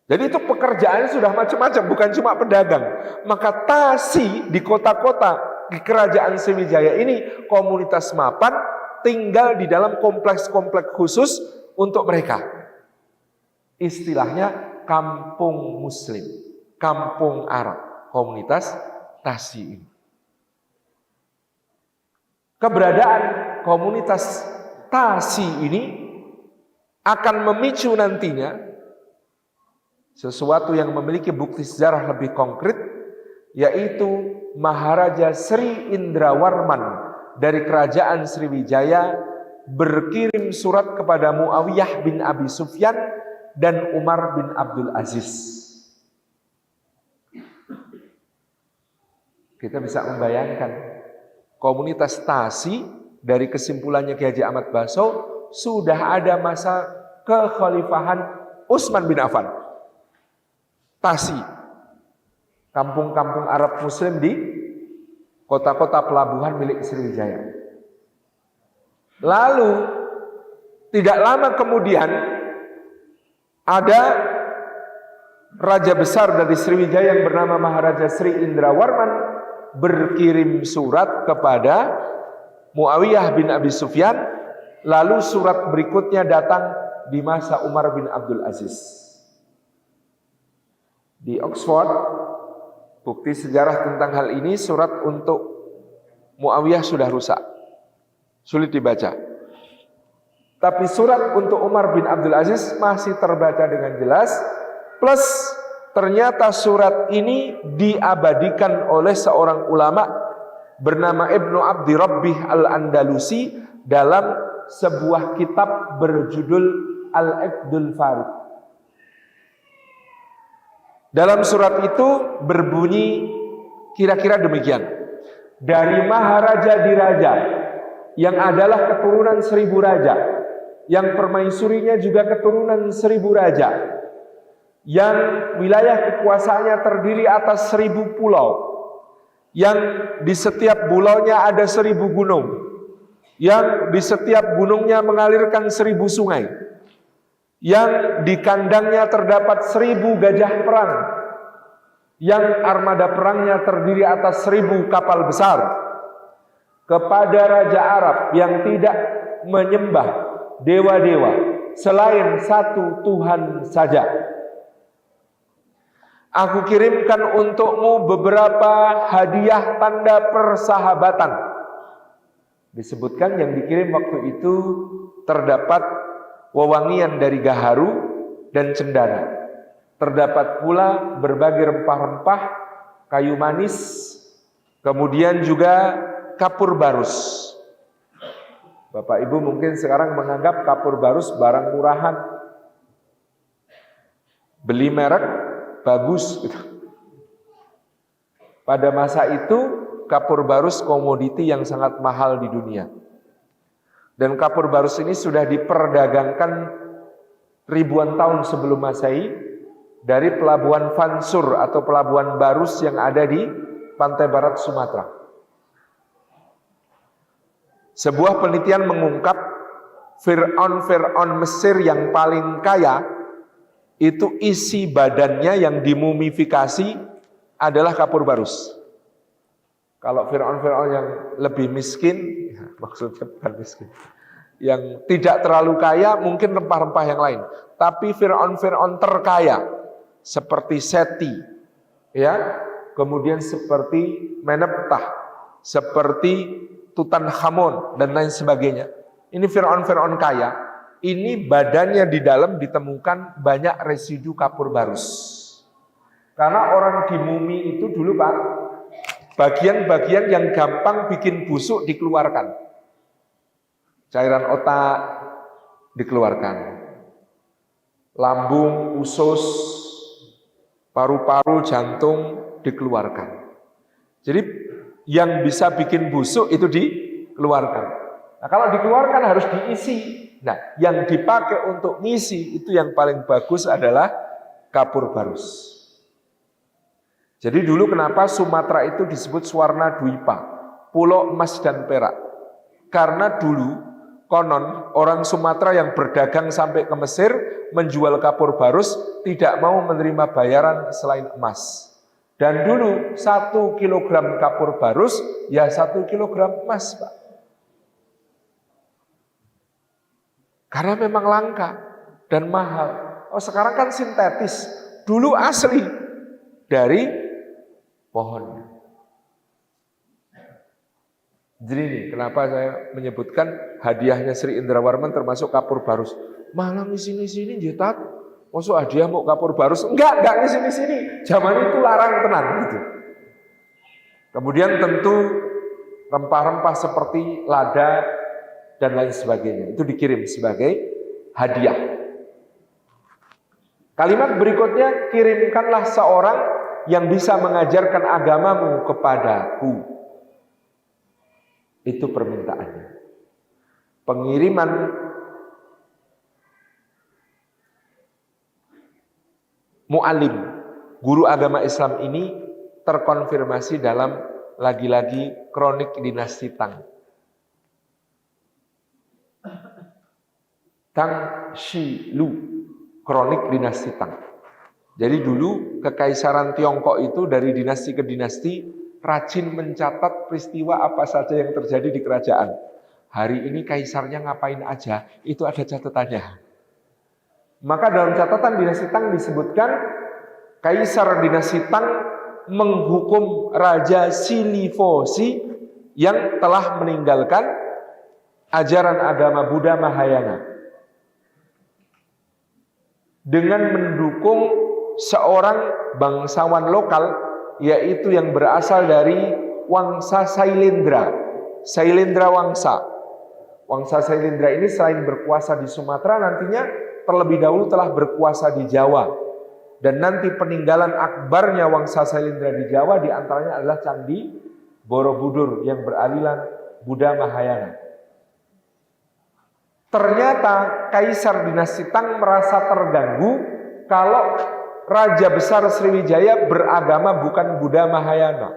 Jadi itu pekerjaannya sudah macam-macam, bukan cuma pedagang. Maka Tasi di kota-kota di kerajaan Sriwijaya ini komunitas mapan, tinggal di dalam kompleks-kompleks khusus untuk mereka. Istilahnya kampung Muslim, kampung Arab, komunitas Tasi ini. Keberadaan komunitas Tasi ini akan memicu nantinya sesuatu yang memiliki bukti sejarah lebih konkret, yaitu Maharaja Sri Indrawarman dari kerajaan Sriwijaya berkirim surat kepada Muawiyah bin Abi Sufyan dan Umar bin Abdul Aziz. Kita bisa membayangkan komunitas Tasi dari kesimpulannya Kiai Haji Ahmad Baso sudah ada masa kekhalifahan Utsman bin Affan. Tasi, kampung-kampung Arab Muslim di kota-kota pelabuhan milik Sriwijaya. Lalu tidak lama kemudian ada raja besar dari Sriwijaya yang bernama Maharaja Sri Indrawarman berkirim surat kepada Muawiyah bin Abi Sufyan. Lalu surat berikutnya datang di masa Umar bin Abdul Aziz. Di Oxford, bukti sejarah tentang hal ini, surat untuk Muawiyah sudah rusak, sulit dibaca. Tapi surat untuk Umar bin Abdul Aziz masih terbaca dengan jelas. Plus ternyata surat ini diabadikan oleh seorang ulama bernama Ibnu Abdi Rabbih Al-Andalusi dalam sebuah kitab berjudul Al-Iqdul Farid. Dalam surat itu berbunyi kira-kira demikian. Dari Maharaja Diraja yang adalah keturunan 1000 raja, yang permaisurinya juga keturunan 1000 raja, yang wilayah kekuasaannya terdiri atas 1000 pulau, yang di setiap pulaunya ada 1000 gunung, yang di setiap gunungnya mengalirkan 1000 sungai, yang di kandangnya terdapat 1000 gajah perang, yang armada perangnya terdiri atas 1000 kapal besar, kepada Raja Arab yang tidak menyembah dewa-dewa selain satu Tuhan saja. Aku kirimkan untukmu beberapa hadiah tanda persahabatan. Disebutkan yang dikirim waktu itu terdapat wewangian dari gaharu dan cendana. Terdapat pula berbagai rempah-rempah, kayu manis, kemudian juga kapur barus. Bapak Ibu mungkin sekarang menganggap kapur barus barang murahan. Beli merek bagus gitu. Pada masa itu kapur barus komoditi yang sangat mahal di dunia. Dan kapur barus ini sudah diperdagangkan ribuan tahun sebelum Masehi dari pelabuhan Fansur atau pelabuhan Barus yang ada di pantai barat Sumatera. Sebuah penelitian mengungkap Fir'aun Mesir yang paling kaya, itu isi badannya yang dimumifikasi adalah kapur barus. Kalau Fir'aun yang lebih miskin, ya, maksudnya bukan miskin, yang tidak terlalu kaya mungkin rempah-rempah yang lain. Tapi Fir'aun terkaya seperti Seti, ya, kemudian seperti Meneptah, seperti Tutankhamun dan lain sebagainya. Ini Fir'aun kaya. Ini badannya di dalam ditemukan banyak residu kapur barus. Karena orang di mumi itu dulu Pak, bagian-bagian yang gampang bikin busuk dikeluarkan. Cairan otak dikeluarkan. Lambung, usus, paru-paru, jantung dikeluarkan. Jadi yang bisa bikin busuk itu dikeluarkan. Nah, kalau dikeluarkan harus diisi. Nah, yang dipakai untuk ngisi itu yang paling bagus adalah kapur barus. Jadi dulu kenapa Sumatera itu disebut Swarna Dwipa, pulau emas dan perak? Karena dulu konon orang Sumatera yang berdagang sampai ke Mesir menjual kapur barus tidak mau menerima bayaran selain emas. Dan dulu 1 kilogram kapur barus ya 1 kilogram emas Pak. Karena memang langka dan mahal. Oh, sekarang kan sintetis. Dulu asli dari pohonnya. Jadi ini kenapa saya menyebutkan hadiahnya Sri Indrawarman termasuk kapur barus. Malah ngisi-ngisi ini jetat. Maksud hadiah mau kapur barus? Enggak ngisi-ngisi. Zaman itu larang tenan gitu. Kemudian tentu rempah-rempah seperti lada dan lain sebagainya. Itu dikirim sebagai hadiah. Kalimat berikutnya, kirimkanlah seorang yang bisa mengajarkan agamamu kepadaku. Itu permintaannya. Pengiriman mu'alim, guru agama Islam ini terkonfirmasi dalam lagi-lagi kronik dinasti Tang. Tang Shi Lu, kronik dinasti Tang. Jadi dulu kekaisaran Tiongkok itu dari dinasti ke dinasti rajin mencatat peristiwa apa saja yang terjadi di kerajaan. Hari ini kaisarnya ngapain aja, itu ada catatannya. Maka dalam catatan dinasti Tang disebutkan kaisar dinasti Tang menghukum Raja Silifosi yang telah meninggalkan ajaran agama Buddha Mahayana dengan mendukung seorang bangsawan lokal, yaitu yang berasal dari Wangsa Sailendra, Sailendra Wangsa. Wangsa Sailendra ini selain berkuasa di Sumatera, nantinya terlebih dahulu telah berkuasa di Jawa. Dan nanti peninggalan akbarnya Wangsa Sailendra di Jawa diantaranya adalah Candi Borobudur yang beraliran Buddha Mahayana. Ternyata Kaisar dinasti Tang merasa terganggu kalau Raja Besar Sriwijaya beragama bukan Buddha Mahayana.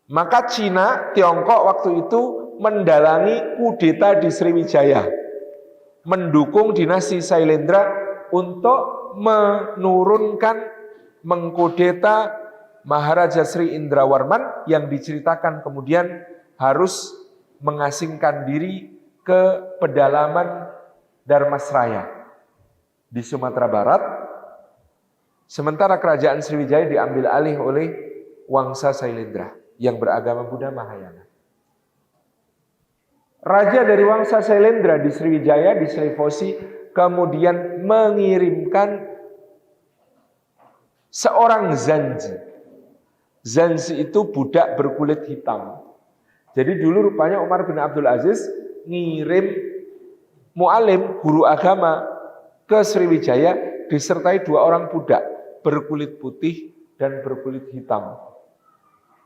Maka Cina, Tiongkok waktu itu mendalangi kudeta di Sriwijaya, mendukung dinasti Sailendra untuk menurunkan, mengkudeta Maharaja Sri Indrawarman yang diceritakan kemudian harus mengasingkan diri ke pedalaman Dharmasraya di Sumatera Barat, sementara kerajaan Sriwijaya diambil alih oleh Wangsa Sailendra yang beragama Buddha Mahayana. Raja dari Wangsa Sailendra di Sriwijaya, di Srifosi, kemudian mengirimkan seorang zanji. Zanji itu budak berkulit hitam. Jadi dulu rupanya Umar bin Abdul Aziz ngirim mu'alim, guru agama ke Sriwijaya disertai 2 orang budak berkulit putih dan berkulit hitam.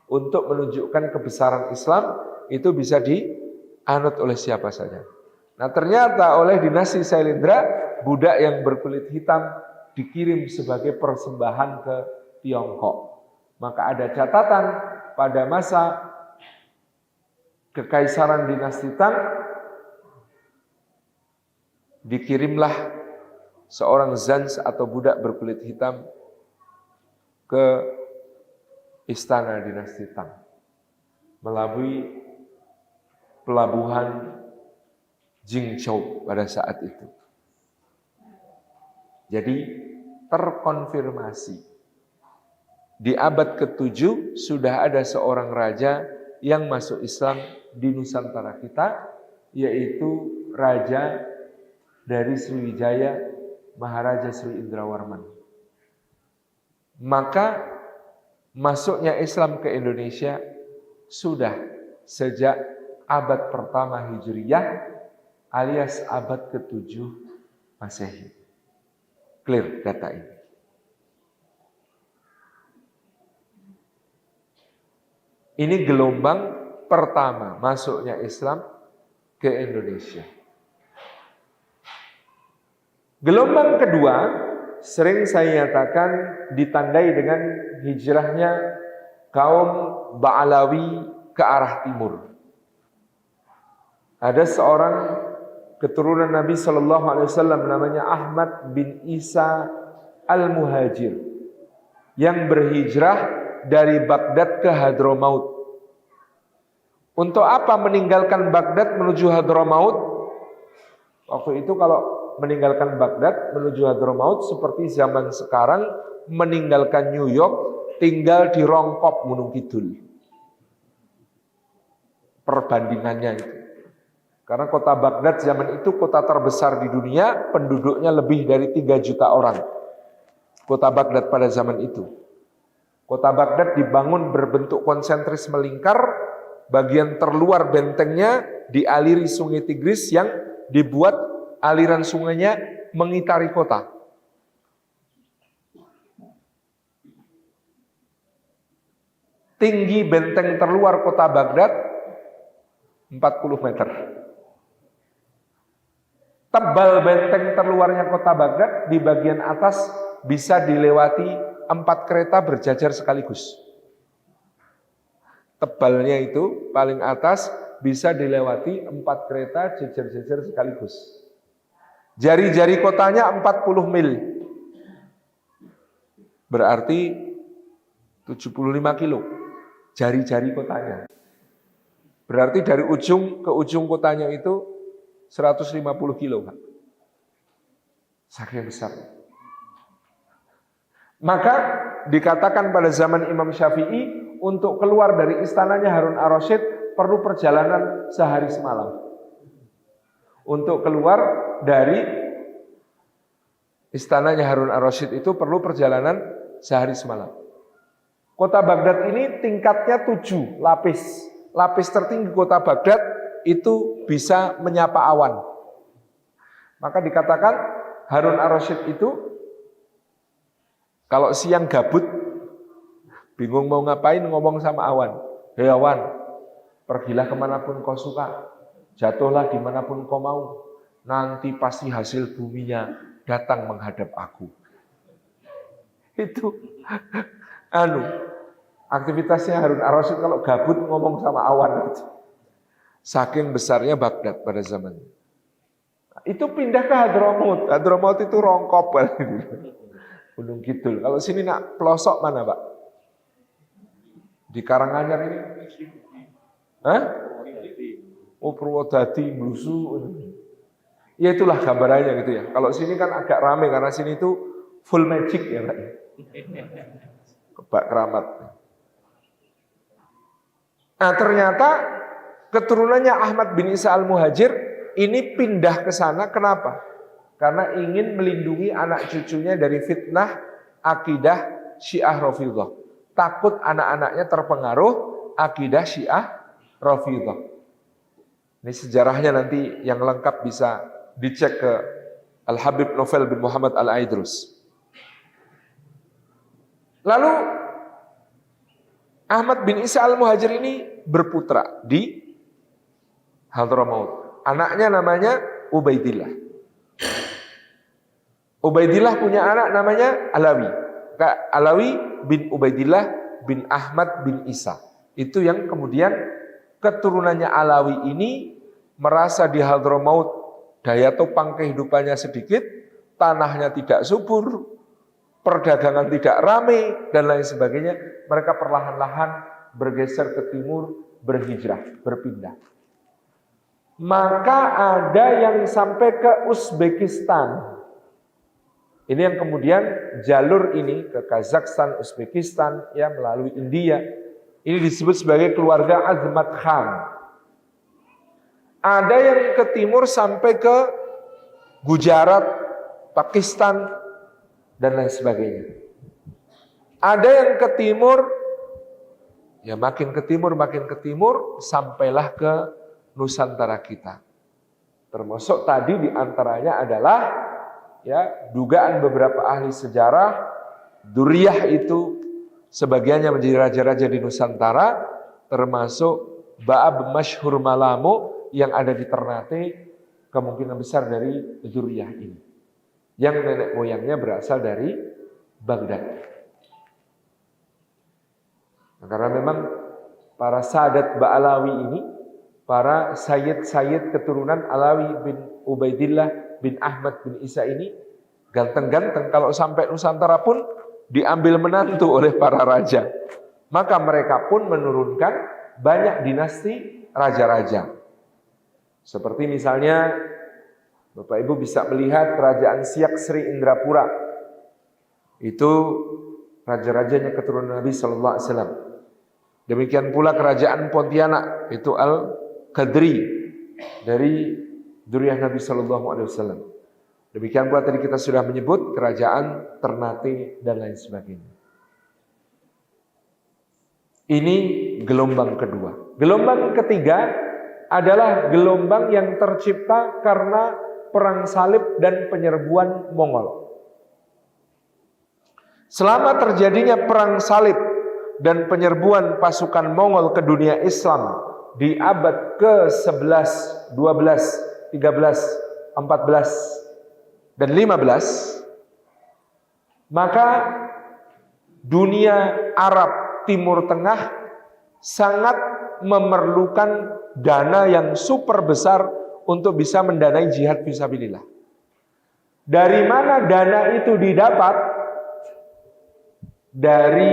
Untuk menunjukkan kebesaran Islam itu bisa dianut oleh siapa saja. Nah ternyata oleh dinasti Sailendra, budak yang berkulit hitam dikirim sebagai persembahan ke Tiongkok. Maka ada catatan pada masa Kekaisaran dinasti Tang, dikirimlah seorang Zans atau budak berkulit hitam ke istana dinasti Tang melalui pelabuhan Jingzhou pada saat itu. Jadi terkonfirmasi di abad ke-7 sudah ada seorang raja yang masuk Islam di Nusantara kita, yaitu raja dari Sriwijaya, Maharaja Sri Indrawarman. Maka masuknya Islam ke Indonesia sudah sejak abad pertama Hijriyah alias abad ke-7 Masehi. Clear data ini. Ini gelombang pertama masuknya Islam ke Indonesia. Gelombang kedua sering saya nyatakan ditandai dengan hijrahnya kaum Ba'alawi ke arah timur. Ada seorang keturunan Nabi Shallallahu Alaihi Wasallam namanya Ahmad bin Isa al-Muhajir yang berhijrah dari Baghdad ke Hadramaut. Untuk apa meninggalkan Baghdad menuju Hadramaut? Waktu itu kalau meninggalkan Baghdad menuju Hadramaut seperti zaman sekarang meninggalkan New York tinggal di Rongkop Gunung Kidul. Perbandingannya itu. Karena kota Baghdad zaman itu kota terbesar di dunia, penduduknya lebih dari 3 juta orang. Kota Baghdad pada zaman itu. Kota Baghdad dibangun berbentuk konsentris melingkar, bagian terluar bentengnya dialiri sungai Tigris yang dibuat aliran sungainya mengitari kota. Tinggi benteng terluar kota Baghdad 40 meter. Tebal benteng terluarnya kota Baghdad di bagian atas bisa dilewati 4 kereta berjajar sekaligus. Tebalnya itu paling atas bisa dilewati 4 kereta jejer-jejer sekaligus. Jari-jari kotanya 40 mil. Berarti 75 kilo. Jari-jari kotanya. Berarti dari ujung ke ujung kotanya itu 150 kilo, Pak. Saking besar. Maka dikatakan pada zaman Imam Syafi'i untuk keluar dari istananya Harun ar-Rasyid perlu perjalanan sehari semalam. Untuk keluar dari istananya Harun ar-Rasyid itu perlu perjalanan sehari semalam. Kota Baghdad ini tingkatnya 7 lapis. Lapis tertinggi kota Baghdad itu bisa menyapa awan. Maka dikatakan Harun ar-Rasyid itu kalau siang gabut, bingung mau ngapain, ngomong sama awan. Hei awan, pergilah kemanapun kau suka, jatuhlah dimanapun kau mau. Nanti pasti hasil buminya datang menghadap aku. Itu aktivitasnya Harun ar-Rasyid kalau gabut ngomong sama awan itu. Saking besarnya Baghdad pada zaman itu. Itu pindah ke Hadramaut. Hadramaut itu Rongkop. Gunung Kidul. Kalau sini nak pelosok mana, Pak? Di Karanganyar ini? Hah? Oh, Purwodadi, Blusu. Ya itulah gambarannya gitu ya. Kalau sini kan agak rame karena sini itu full magic ya, Pak. Kebak keramat. Nah, ternyata keturunannya Ahmad bin Isa al-Muhajir ini pindah ke sana. Kenapa? Karena ingin melindungi anak cucunya dari fitnah akidah Syiah Rafidhah. Takut anak-anaknya terpengaruh akidah Syiah Rafidhah. Ini sejarahnya nanti yang lengkap bisa dicek ke Al-Habib Novel bin Muhammad Al-Aidrus. Lalu Ahmad bin Isa al-Muhajir ini berputra di Hadramaut. Anaknya namanya Ubaidillah. Ubaidillah punya anak namanya Alawi. Alawi bin Ubaidillah bin Ahmad bin Isa. Itu yang kemudian keturunannya Alawi ini merasa di Hadramaut daya topang kehidupannya sedikit, tanahnya tidak subur, perdagangan tidak ramai, dan lain sebagainya. Mereka perlahan-lahan bergeser ke timur, berhijrah, berpindah. Maka ada yang sampai ke Uzbekistan. Ini yang kemudian jalur ini ke Kazakhstan, Uzbekistan, ya melalui India. Ini disebut sebagai keluarga Azmat Khan. Ada yang ke timur sampai ke Gujarat, Pakistan, dan lain sebagainya. Ada yang ke timur, ya makin ke timur, sampailah ke Nusantara kita. Termasuk tadi diantaranya adalah ya dugaan beberapa ahli sejarah, Duriyah itu sebagiannya menjadi raja-raja di Nusantara, termasuk Ba'ab Masyhur Malamu yang ada di Ternate, kemungkinan besar dari Duriyah ini, yang nenek moyangnya berasal dari Baghdad. Nah, karena memang para Sadat Ba'alawi ini, para Sayyid-Sayyid keturunan Alawi bin Ubaidillah bin Ahmad bin Isa ini ganteng-ganteng, kalau sampai Nusantara pun diambil menantu oleh para raja. Maka mereka pun menurunkan banyak dinasti raja-raja. Seperti misalnya Bapak Ibu bisa melihat kerajaan Siak Sri Indrapura. Itu raja-rajanya keturunan Nabi sallallahu alaihi wasallam. Demikian pula kerajaan Pontianak, itu Al-Qadri dari Duriyah Nabi sallallahu alaihi wasallam. Demikian pula tadi kita sudah menyebut kerajaan Ternate dan lain sebagainya. Ini gelombang kedua. Gelombang ketiga adalah gelombang yang tercipta karena perang salib dan penyerbuan Mongol. Selama terjadinya perang salib dan penyerbuan pasukan Mongol ke dunia Islam di abad ke-11, 12, 13, 14, dan 15, maka dunia Arab Timur Tengah sangat memerlukan dana yang super besar untuk bisa mendanai jihad fisabilillah. Dari mana dana itu didapat? Dari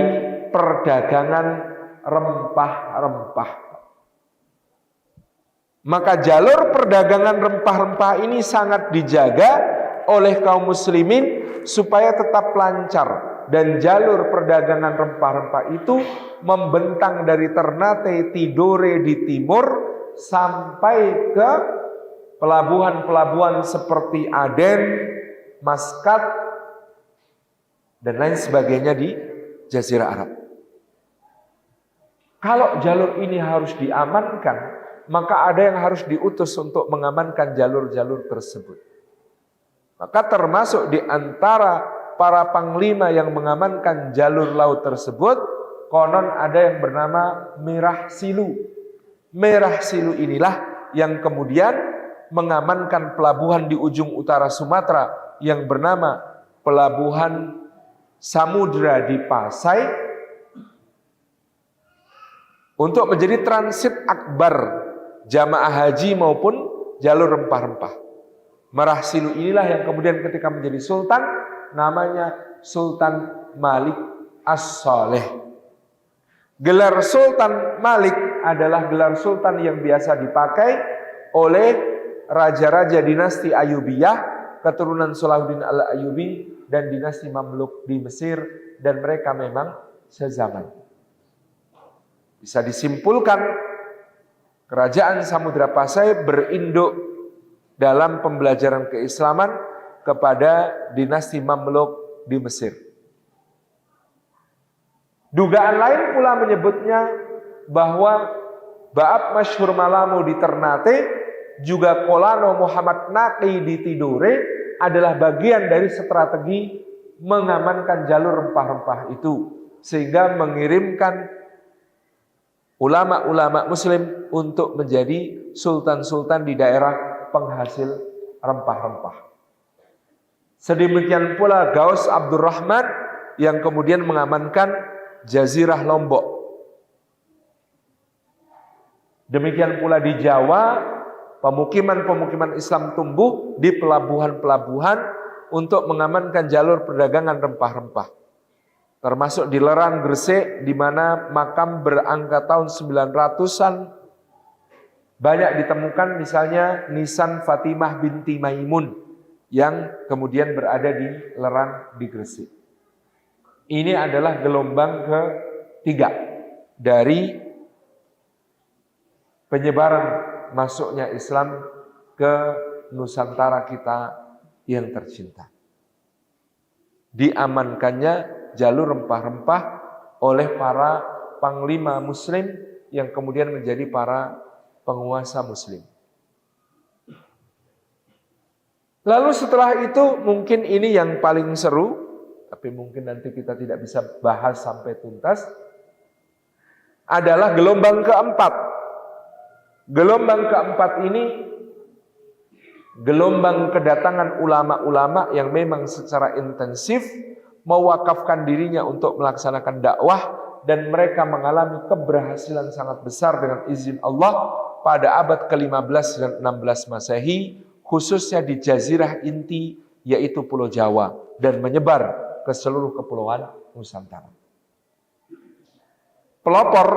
perdagangan rempah-rempah. Maka jalur perdagangan rempah-rempah ini sangat dijaga oleh kaum muslimin supaya tetap lancar. Dan jalur perdagangan rempah-rempah itu membentang dari Ternate, Tidore di timur sampai ke pelabuhan-pelabuhan seperti Aden, Maskat, dan lain sebagainya di Jazirah Arab. Kalau jalur ini harus diamankan, maka ada yang harus diutus untuk mengamankan jalur-jalur tersebut. Maka termasuk di antara para panglima yang mengamankan jalur laut tersebut, konon ada yang bernama Merah Silu. Merah Silu inilah yang kemudian mengamankan pelabuhan di ujung utara Sumatera yang bernama Pelabuhan Samudra di Pasai untuk menjadi transit akbar jamaah haji maupun jalur rempah-rempah. Merah Silu inilah yang kemudian ketika menjadi sultan, namanya Sultan Malik As-Saleh. Gelar Sultan Malik adalah gelar sultan yang biasa dipakai oleh raja-raja dinasti Ayyubiyah, keturunan Salahuddin Al-Ayyubi dan dinasti Mamluk di Mesir, dan mereka memang sezaman. Bisa disimpulkan kerajaan Samudra Pasai berinduk dalam pembelajaran keislaman kepada dinasti Mamluk di Mesir. Dugaan lain pula menyebutnya bahwa Ba'ab Masyhur Malamu di Ternate, juga Kolano Muhammad Naqi di Tidore adalah bagian dari strategi mengamankan jalur rempah-rempah itu, sehingga mengirimkan ulama-ulama muslim untuk menjadi sultan-sultan di daerah penghasil rempah-rempah. Sedemikian pula Gaus Abdurrahman yang kemudian mengamankan Jazirah Lombok. Demikian pula di Jawa pemukiman-pemukiman Islam tumbuh di pelabuhan-pelabuhan untuk mengamankan jalur perdagangan rempah-rempah. Termasuk di lerang Gresik, di mana makam berangka tahun 900-an banyak ditemukan, misalnya nisan Fatimah binti Maimun yang kemudian berada di lerang di Gresik. Ini adalah gelombang ketiga dari penyebaran masuknya Islam ke Nusantara kita yang tercinta. Diamankannya jalur rempah-rempah oleh para panglima muslim yang kemudian menjadi para penguasa muslim. Lalu setelah itu mungkin ini yang paling seru, tapi mungkin nanti kita tidak bisa bahas sampai tuntas, adalah gelombang keempat. Gelombang keempat ini gelombang kedatangan ulama-ulama yang memang secara intensif mewakafkan dirinya untuk melaksanakan dakwah, dan mereka mengalami keberhasilan sangat besar dengan izin Allah pada abad ke-15 dan 16 Masehi, khususnya di Jazirah Inti, yaitu Pulau Jawa, dan menyebar ke seluruh kepulauan Nusantara. Pelopor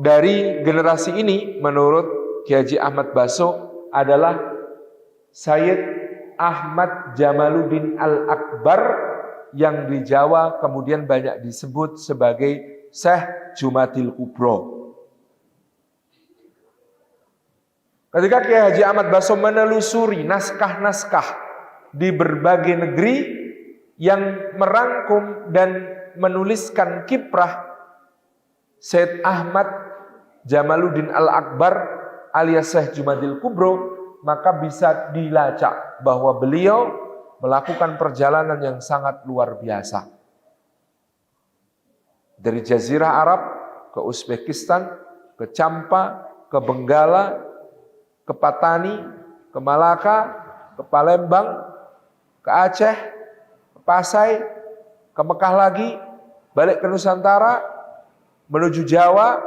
dari generasi ini menurut Kiai Haji Ahmad Baso adalah Sayyid Ahmad Jamaluddin Al-Akbar, yang di Jawa kemudian banyak disebut sebagai Syekh Jumadil Kubro. Ketika Kiai Haji Ahmad Baso menelusuri naskah-naskah di berbagai negeri yang merangkum dan menuliskan kiprah Syed Ahmad Jamaluddin Al-Akbar alias Syekh Jumadil Kubro, maka bisa dilacak bahwa beliau melakukan perjalanan yang sangat luar biasa. Dari Jazirah Arab ke Uzbekistan, ke Champa, ke Benggala, ke Patani, ke Malaka, ke Palembang, ke Aceh, ke Pasai, ke Mekah lagi, balik ke Nusantara, menuju Jawa,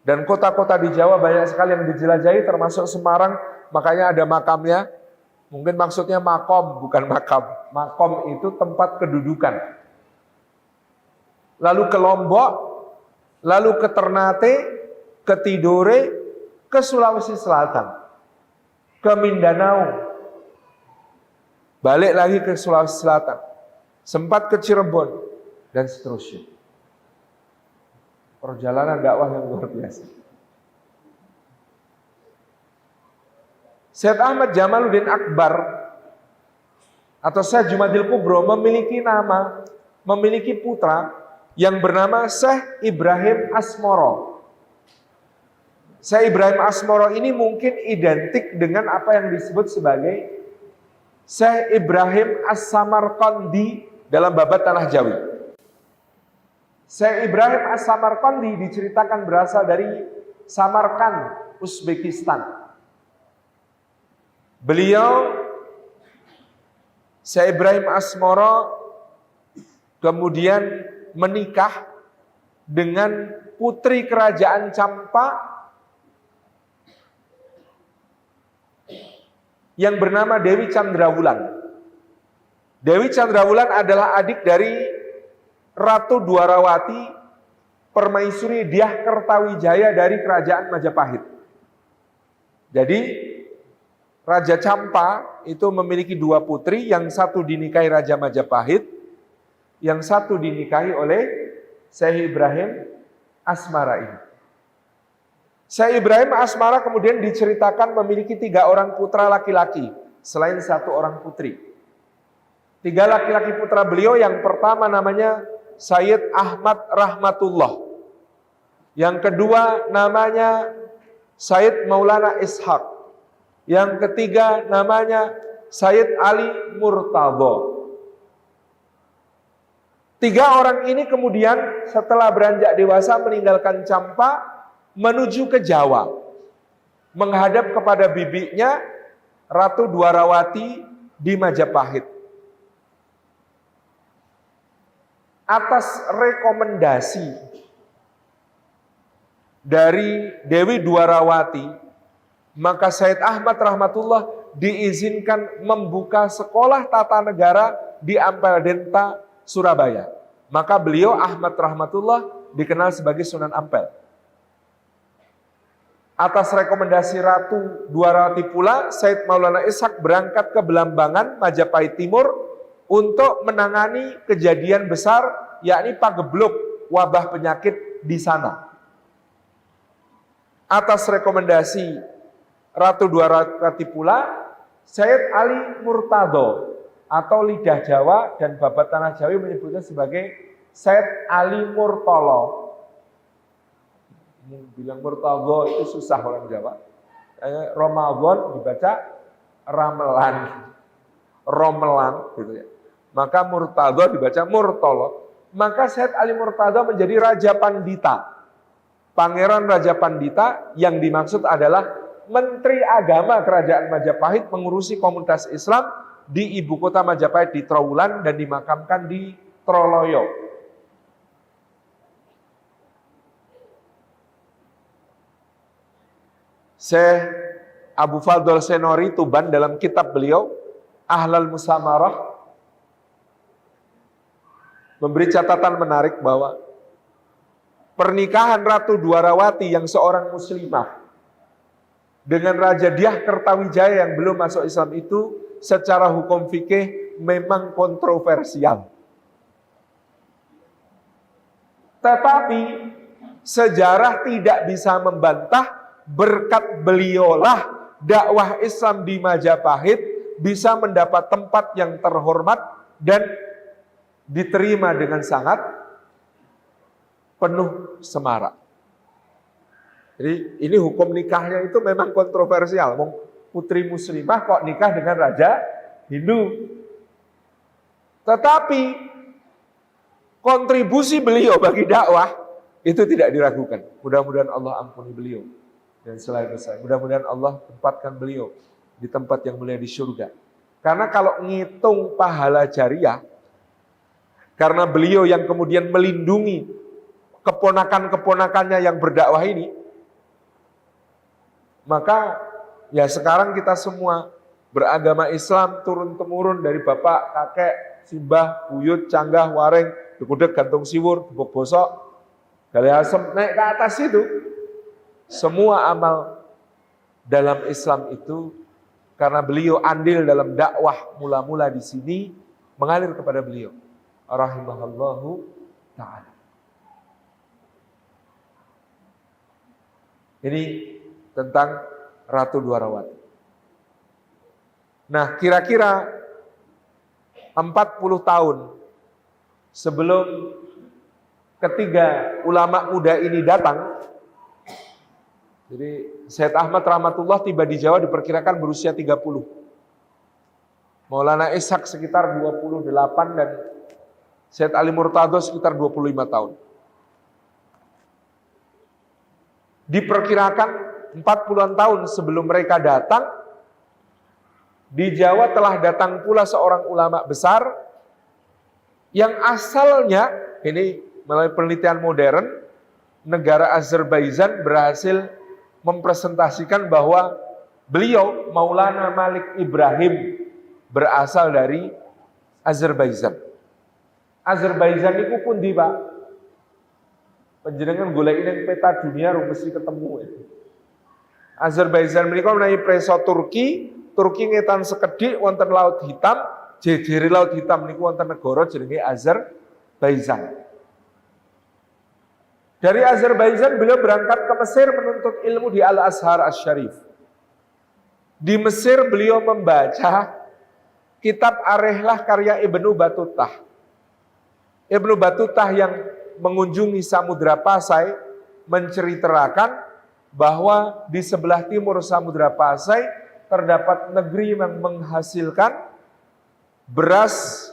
dan kota-kota di Jawa banyak sekali yang dijelajahi termasuk Semarang, makanya ada makamnya. Mungkin maksudnya makom, bukan makam. Makom itu tempat kedudukan. Lalu ke Lombok, lalu ke Ternate, ke Tidore, ke Sulawesi Selatan, ke Mindanao, balik lagi ke Sulawesi Selatan, sempat ke Cirebon, dan seterusnya. Perjalanan dakwah yang luar biasa. Syed Ahmad Jamaluddin Akbar atau Syekh Jumadil Kubro memiliki nama, memiliki putra yang bernama Syekh Ibrahim Asmoro. Syekh Ibrahim Asmoro ini mungkin identik dengan apa yang disebut sebagai Syekh Ibrahim As-Samarqandi dalam babat Tanah Jawi. Syekh Ibrahim As-Samarqandi diceritakan berasal dari Samarkand, Uzbekistan. Beliau, Syekh Ibrahim Asmoro, kemudian menikah dengan putri kerajaan Champa yang bernama Dewi Chandrawulan. Dewi Chandrawulan adalah adik dari Ratu Dwarawati Permaisuri Dyah Kertawijaya dari kerajaan Majapahit. Jadi Raja Champa itu memiliki dua putri, yang satu dinikahi Raja Majapahit, yang satu dinikahi oleh Syekh Ibrahim Asmara ini. Syekh Ibrahim Asmara kemudian diceritakan memiliki 3 orang putra laki-laki, selain 1 orang putri. 3 laki-laki putra beliau, yang pertama namanya Sayyid Ahmad Rahmatullah. Yang kedua namanya Sayyid Maulana Ishaq. Yang ketiga namanya Sayyid Ali Murtadho. 3 orang ini kemudian setelah beranjak dewasa meninggalkan Champa menuju ke Jawa, menghadap kepada bibinya Ratu Dwarawati di Majapahit. Atas rekomendasi dari Dewi Dwarawati, Maka Said Ahmad rahmatullah diizinkan membuka sekolah tata negara di Ampel Denta, Surabaya. Maka beliau Ahmad rahmatullah dikenal sebagai Sunan Ampel. Atas rekomendasi Ratu Dwarawati pula, Said Maulana Ishak berangkat ke Belambangan, Majapahit Timur untuk menangani kejadian besar, yakni pagebluk wabah penyakit di sana. Atas rekomendasi Ratu Dwarawati pula, Said Ali Murtado atau lidah Jawa dan babat tanah Jawi menyebutnya sebagai Said Ali Murtolo. Bilang Murtado itu susah orang Jawa. Ramadan dibaca Ramelan, Romelan gitu ya. Maka Murtado dibaca Murtolo. Maka Said Ali Murtado menjadi Raja Pandita. Pangeran Raja Pandita yang dimaksud adalah Menteri Agama Kerajaan Majapahit mengurusi komunitas Islam di ibu kota Majapahit di Trowulan dan dimakamkan di Troloyo. Syekh Abu Fadl Senori Tuban dalam kitab beliau Ahlal Musamarah memberi catatan menarik bahwa pernikahan Ratu Dwarawati yang seorang muslimah dengan Raja Dyah Kertawijaya yang belum masuk Islam itu secara hukum fikih memang kontroversial. Tetapi sejarah tidak bisa membantah berkat beliaulah dakwah Islam di Majapahit bisa mendapat tempat yang terhormat dan diterima dengan sangat penuh semarak. Jadi ini hukum nikahnya itu memang kontroversial. Putri muslimah kok nikah dengan raja Hindu. Tetapi kontribusi beliau bagi dakwah itu tidak diragukan. Mudah-mudahan Allah ampuni beliau. Dan selain besar, mudah-mudahan Allah tempatkan beliau di tempat yang mulia di surga. Karena kalau ngitung pahala jariah, karena beliau yang kemudian melindungi keponakan-keponakannya yang berdakwah ini, maka ya sekarang kita semua beragama Islam turun-temurun dari bapak, kakek, simbah, buyut, canggah, wareng, dekudek, gantung siwur, bubuk bosok, gali asem, naik ke atas itu. Semua amal dalam Islam itu karena beliau andil dalam dakwah mula-mula di sini mengalir kepada beliau. Rahimahallahu ta'ala. Ini tentang Ratu Dwarawati. Nah, kira-kira 40 tahun sebelum ketiga ulama muda ini datang, jadi Said Ahmad rahmatullah tiba di Jawa diperkirakan berusia 30. Maulana Ishak sekitar 28 dan Said Ali Murtado sekitar 25 tahun. Diperkirakan 40-an tahun sebelum mereka datang, di Jawa telah datang pula seorang ulama besar yang asalnya, ini melalui penelitian modern, negara Azerbaijan berhasil mempresentasikan bahwa beliau Maulana Malik Ibrahim berasal dari Azerbaijan. Azerbaijan itu pun di Pak. Panjenengan golek ning peta dunia mesti ketemu itu. Azerbaijan menika menawi preso Turki, Turki ngetan sekedhik wonten Laut Hitam, jejere Laut Hitam niku wonten negara jenenge Azerbaijan. Dari Azerbaijan beliau berangkat ke Mesir menuntut ilmu di Al-Azhar Asy-Syarif. Di Mesir beliau membaca kitab Ar-Rihlah karya Ibnu Battutah. Ibnu Battutah yang mengunjungi Samudra Pasai menceritakan bahwa di sebelah timur Samudra Pasai terdapat negeri yang menghasilkan beras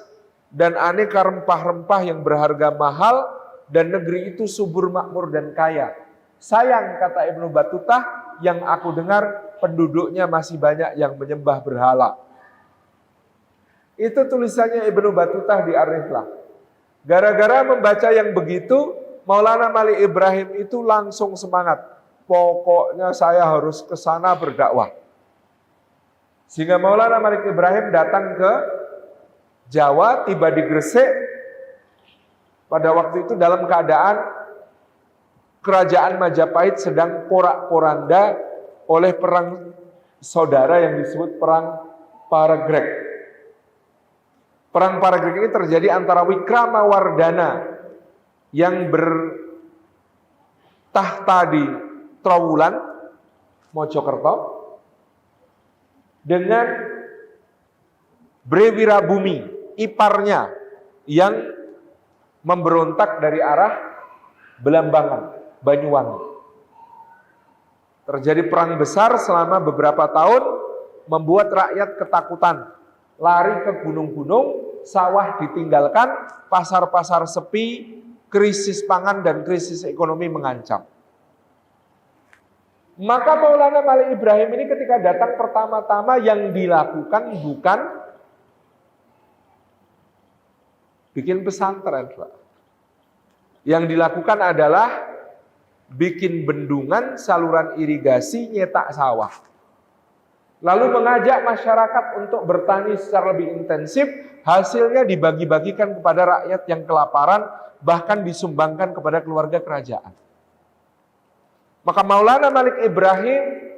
dan aneka rempah-rempah yang berharga mahal, dan negeri itu subur, makmur, dan kaya. Sayang, kata Ibnu Battutah, yang aku dengar penduduknya masih banyak yang menyembah berhala. Itu tulisannya Ibnu Battutah di Ar-Rihlah. Gara-gara membaca yang begitu, Maulana Malik Ibrahim itu langsung semangat. pokoknya saya harus ke sana berdakwah. Sehingga Maulana Malik Ibrahim datang ke Jawa, tiba di Gresik. Pada waktu itu dalam keadaan kerajaan Majapahit sedang porak-poranda oleh perang saudara yang disebut perang Paragreg. Perang Paragreg ini terjadi antara Wikramawardhana yang bertahta di Trowulan, Mojokerto, dengan Brewirabumi, iparnya, yang memberontak dari arah Belambangan, Banyuwangi. Terjadi perang besar selama beberapa tahun, membuat rakyat ketakutan, lari ke gunung-gunung, sawah ditinggalkan, pasar-pasar sepi, krisis pangan dan krisis ekonomi mengancam. Maka Maulana Malik Ibrahim ini ketika datang pertama-tama yang dilakukan bukan bikin pesantren, Pak. Yang dilakukan adalah bikin bendungan, saluran irigasi, nyetak sawah. Lalu mengajak masyarakat untuk bertani secara lebih intensif, hasilnya dibagi-bagikan kepada rakyat yang kelaparan, bahkan disumbangkan kepada keluarga kerajaan. Maka Maulana Malik Ibrahim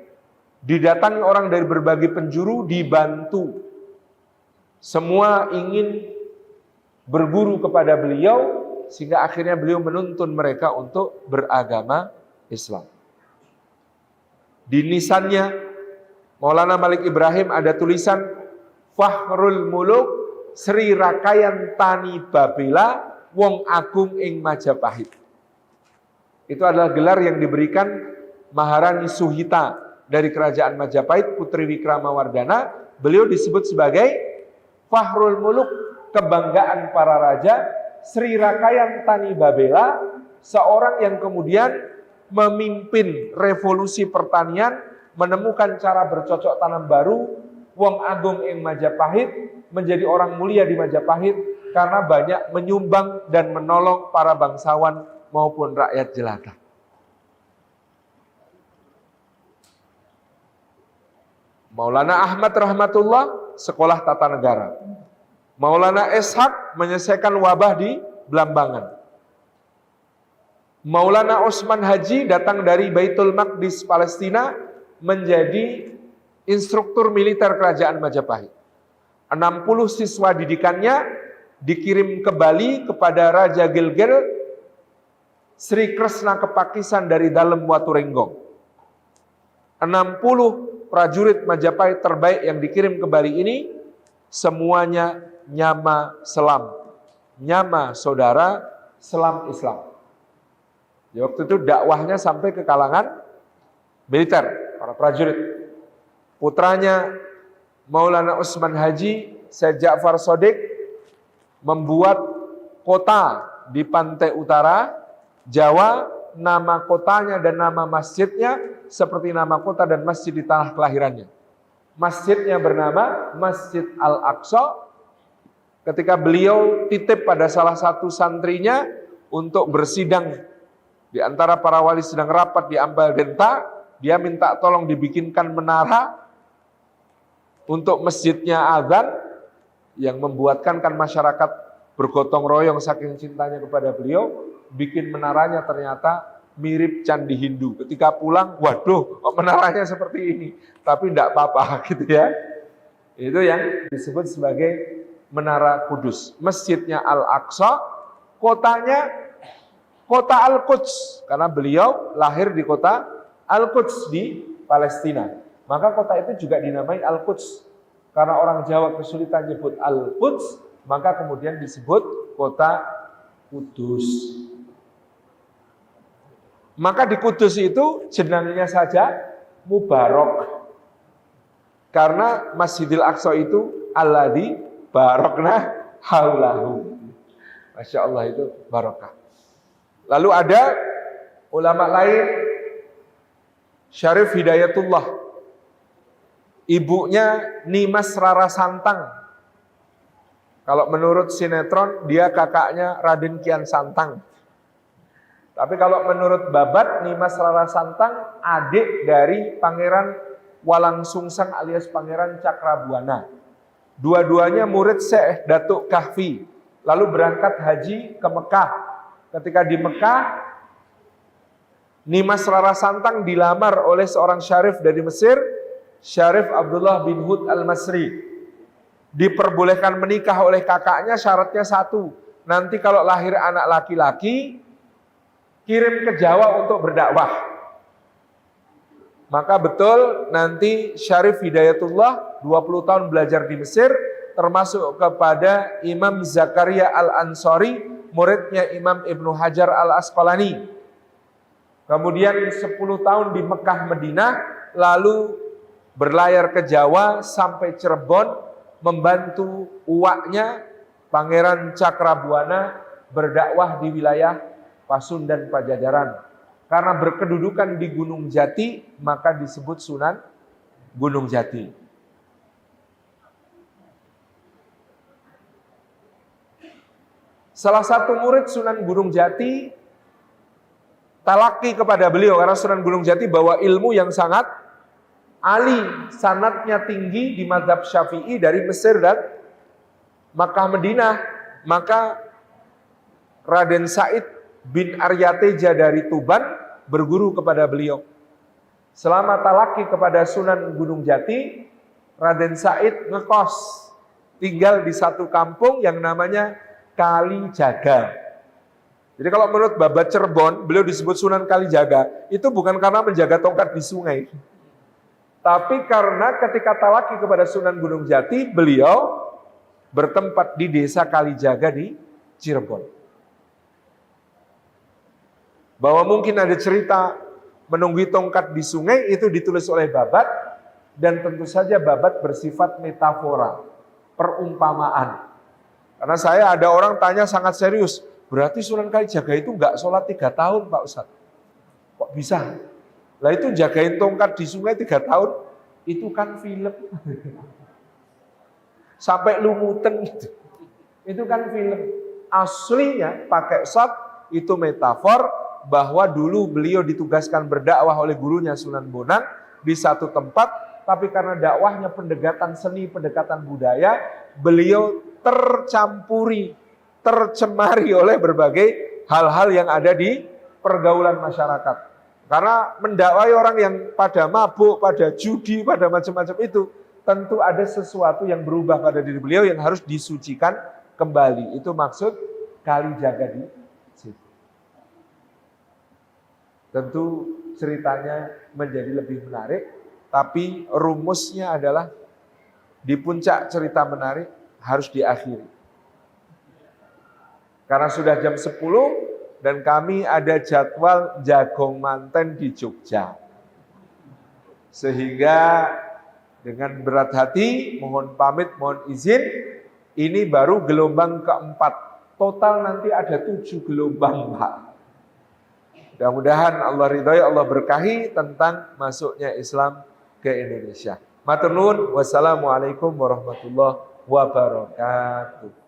didatangi orang dari berbagai penjuru, dibantu. Semua ingin berguru kepada beliau, sehingga akhirnya beliau menuntun mereka untuk beragama Islam. Di nisannya Maulana Malik Ibrahim ada tulisan Fakhrul Muluk Sri Rakayan Tani Babila Wong Agung ing Majapahit. Itu adalah gelar yang diberikan Maharani Suhita dari kerajaan Majapahit, Putri Wikramawardhana. Beliau disebut sebagai Fakhrul Muluk, kebanggaan para raja, Sri Rakayan Tani Babela, seorang yang kemudian memimpin revolusi pertanian, menemukan cara bercocok tanam baru, Wong Agung ing Majapahit, menjadi orang mulia di Majapahit karena banyak menyumbang dan menolong para bangsawan maupun rakyat jelata. Maulana Ahmad rahmatullah, sekolah tata negara. Maulana Ishaq menyelesaikan wabah di Belambangan. Maulana Osman Haji datang dari Baitul Maqdis Palestina, menjadi instruktur militer kerajaan Majapahit. 60 siswa didikannya dikirim ke Bali kepada Raja Gilgil Sri Kresna Kepakisan dari Dalem Waturenggong. 60 prajurit Majapahit terbaik yang dikirim ke Bali ini semuanya nyama selam, nyama saudara, selam Islam. Di waktu itu dakwahnya sampai ke kalangan militer, para prajurit. Putranya Maulana Usman Haji, Syed Ja'far Shodiq, membuat kota di pantai utara Jawa, nama kotanya dan nama masjidnya seperti nama kota dan masjid di tanah kelahirannya. Masjidnya bernama Masjid Al-Aqsa. Ketika beliau titip pada salah satu santrinya untuk bersidang di antara para wali sedang rapat di Ambal Denta, dia minta tolong dibikinkan menara untuk masjidnya azan, yang membuatkan kan masyarakat bergotong royong saking cintanya kepada beliau. Bikin menaranya ternyata mirip candi Hindu. Ketika pulang, waduh, kok menaranya seperti ini. Tapi tidak apa-apa gitu ya. Itu yang disebut sebagai Menara Kudus. Masjidnya Al-Aqsa, kotanya kota Al-Quds. Karena beliau lahir di kota Al-Quds di Palestina. Maka kota itu juga dinamai Al-Quds. Karena orang Jawa kesulitan nyebut Al-Quds, maka kemudian disebut kota Kudus. Maka di Kudus itu jenangnya saja Mubarak. Karena Masjidil Aqsa itu alladzi barakna haulahu. Masya Allah, itu barokah. Lalu ada ulama lain, Syarif Hidayatullah. Ibunya Nimas Rara Santang. Kalau menurut sinetron, dia kakaknya Raden Kian Santang. Tapi kalau menurut Babat, Nimas Rara Santang adik dari Pangeran Walang Sungsang alias Pangeran Cakrabuana. Dua-duanya murid Syekh Datuk Kahfi. Lalu berangkat haji ke Mekah. Ketika di Mekah, Nimas Rara Santang dilamar oleh seorang syarif dari Mesir, Syarif Abdullah bin Hud al-Masri. Diperbolehkan menikah oleh kakaknya, syaratnya satu. Nanti kalau lahir anak laki-laki, kirim ke Jawa untuk berdakwah. Maka betul nanti Syarif Hidayatullah 20 tahun belajar di Mesir, termasuk kepada Imam Zakaria Al-Ansari, muridnya Imam Ibnu Hajar Al-Asqalani. Kemudian 10 tahun di Mekah Madinah, lalu berlayar ke Jawa sampai Cirebon, membantu uwaknya Pangeran Cakrabuana berdakwah di wilayah Pasundan Pajajaran. Karena berkedudukan di Gunung Jati, maka disebut Sunan Gunung Jati. Salah satu murid Sunan Gunung Jati talaki kepada beliau, karena Sunan Gunung Jati bawa ilmu yang sangat ali, sanadnya tinggi di mazhab Syafi'i dari Mesir dan Makkah Madinah. Maka Raden Said bin Aryateja dari Tuban berguru kepada beliau. Selama talaki kepada Sunan Gunung Jati, Raden Said ngekos, tinggal di satu kampung yang namanya Kalijaga. Jadi kalau menurut Babat Cirebon, beliau disebut Sunan Kalijaga, itu bukan karena menjaga tongkat di sungai, tapi karena ketika talaki kepada Sunan Gunung Jati, beliau bertempat di desa Kalijaga di Cirebon. Bahwa mungkin ada cerita menunggui tongkat di sungai, itu ditulis oleh Babat, dan tentu saja Babat bersifat metafora, perumpamaan. Karena saya ada orang tanya sangat serius, berarti Sunan Kalijaga itu enggak sholat 3 tahun Pak Ustadz? Kok bisa? Lah itu jagain tongkat di sungai 3 tahun, itu kan film. Sampai lumutan gitu. Itu kan film. Aslinya pakai shot, itu metafor, bahwa dulu beliau ditugaskan berdakwah oleh gurunya Sunan Bonang di satu tempat, tapi karena dakwahnya pendekatan seni, pendekatan budaya, beliau tercampuri, tercemari oleh berbagai hal-hal yang ada di pergaulan masyarakat. Karena mendakwai orang yang pada mabuk, pada judi, pada macam-macam itu, tentu ada sesuatu yang berubah pada diri beliau yang harus disucikan kembali. Itu maksud Kalijaga di situ. Tentu ceritanya menjadi lebih menarik, tapi rumusnya adalah di puncak cerita menarik harus diakhiri. Karena sudah jam 10 dan kami ada jadwal jagong manten di Jogja. Sehingga dengan berat hati mohon pamit, mohon izin, ini baru gelombang keempat. Total nanti ada 7 gelombang, Pak. Mudah-mudahan Allah ridhai, Allah berkahi tentang masuknya Islam ke Indonesia. Matur nuwun, wassalamualaikum warahmatullahi wabarakatuh.